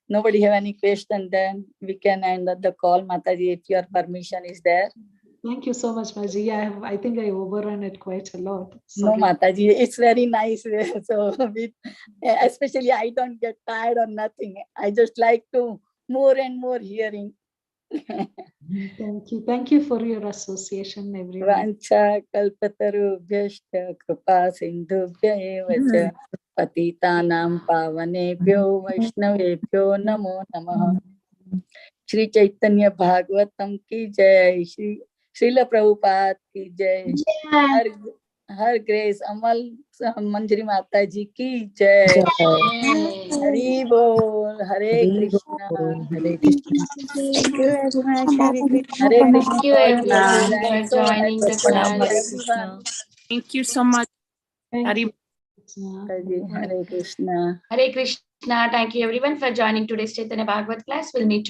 nobody have any question, then we can end the call, Mataji, if your permission is there. Thank you so much, Maji. I think I overrun it quite a lot. Sorry. No, Mataji, it's very nice. So especially I don't get tired or nothing. I just like to more and more hearing. Thank you for your association, everyone. Vancha kalpatarubhyashta kripa sindhubhya eva cha patitanam pavanebhyo vaishnavebhyo namo namaha. Shri Caitanya Bhagavatam ki jai, Srila Prabhupada ki jai, Har Grace Amal Manjari Mata ji ki jai. Hari Bol, Hare Krishna. Hare Krishna. Thank you very much. Hare Krishna. Hare Krishna. Thank you everyone for joining the class. Thank you so much. Hare Krishna. Hare Krishna. Thank you everyone for joining today's Chaitanya Bhagavat class. We'll meet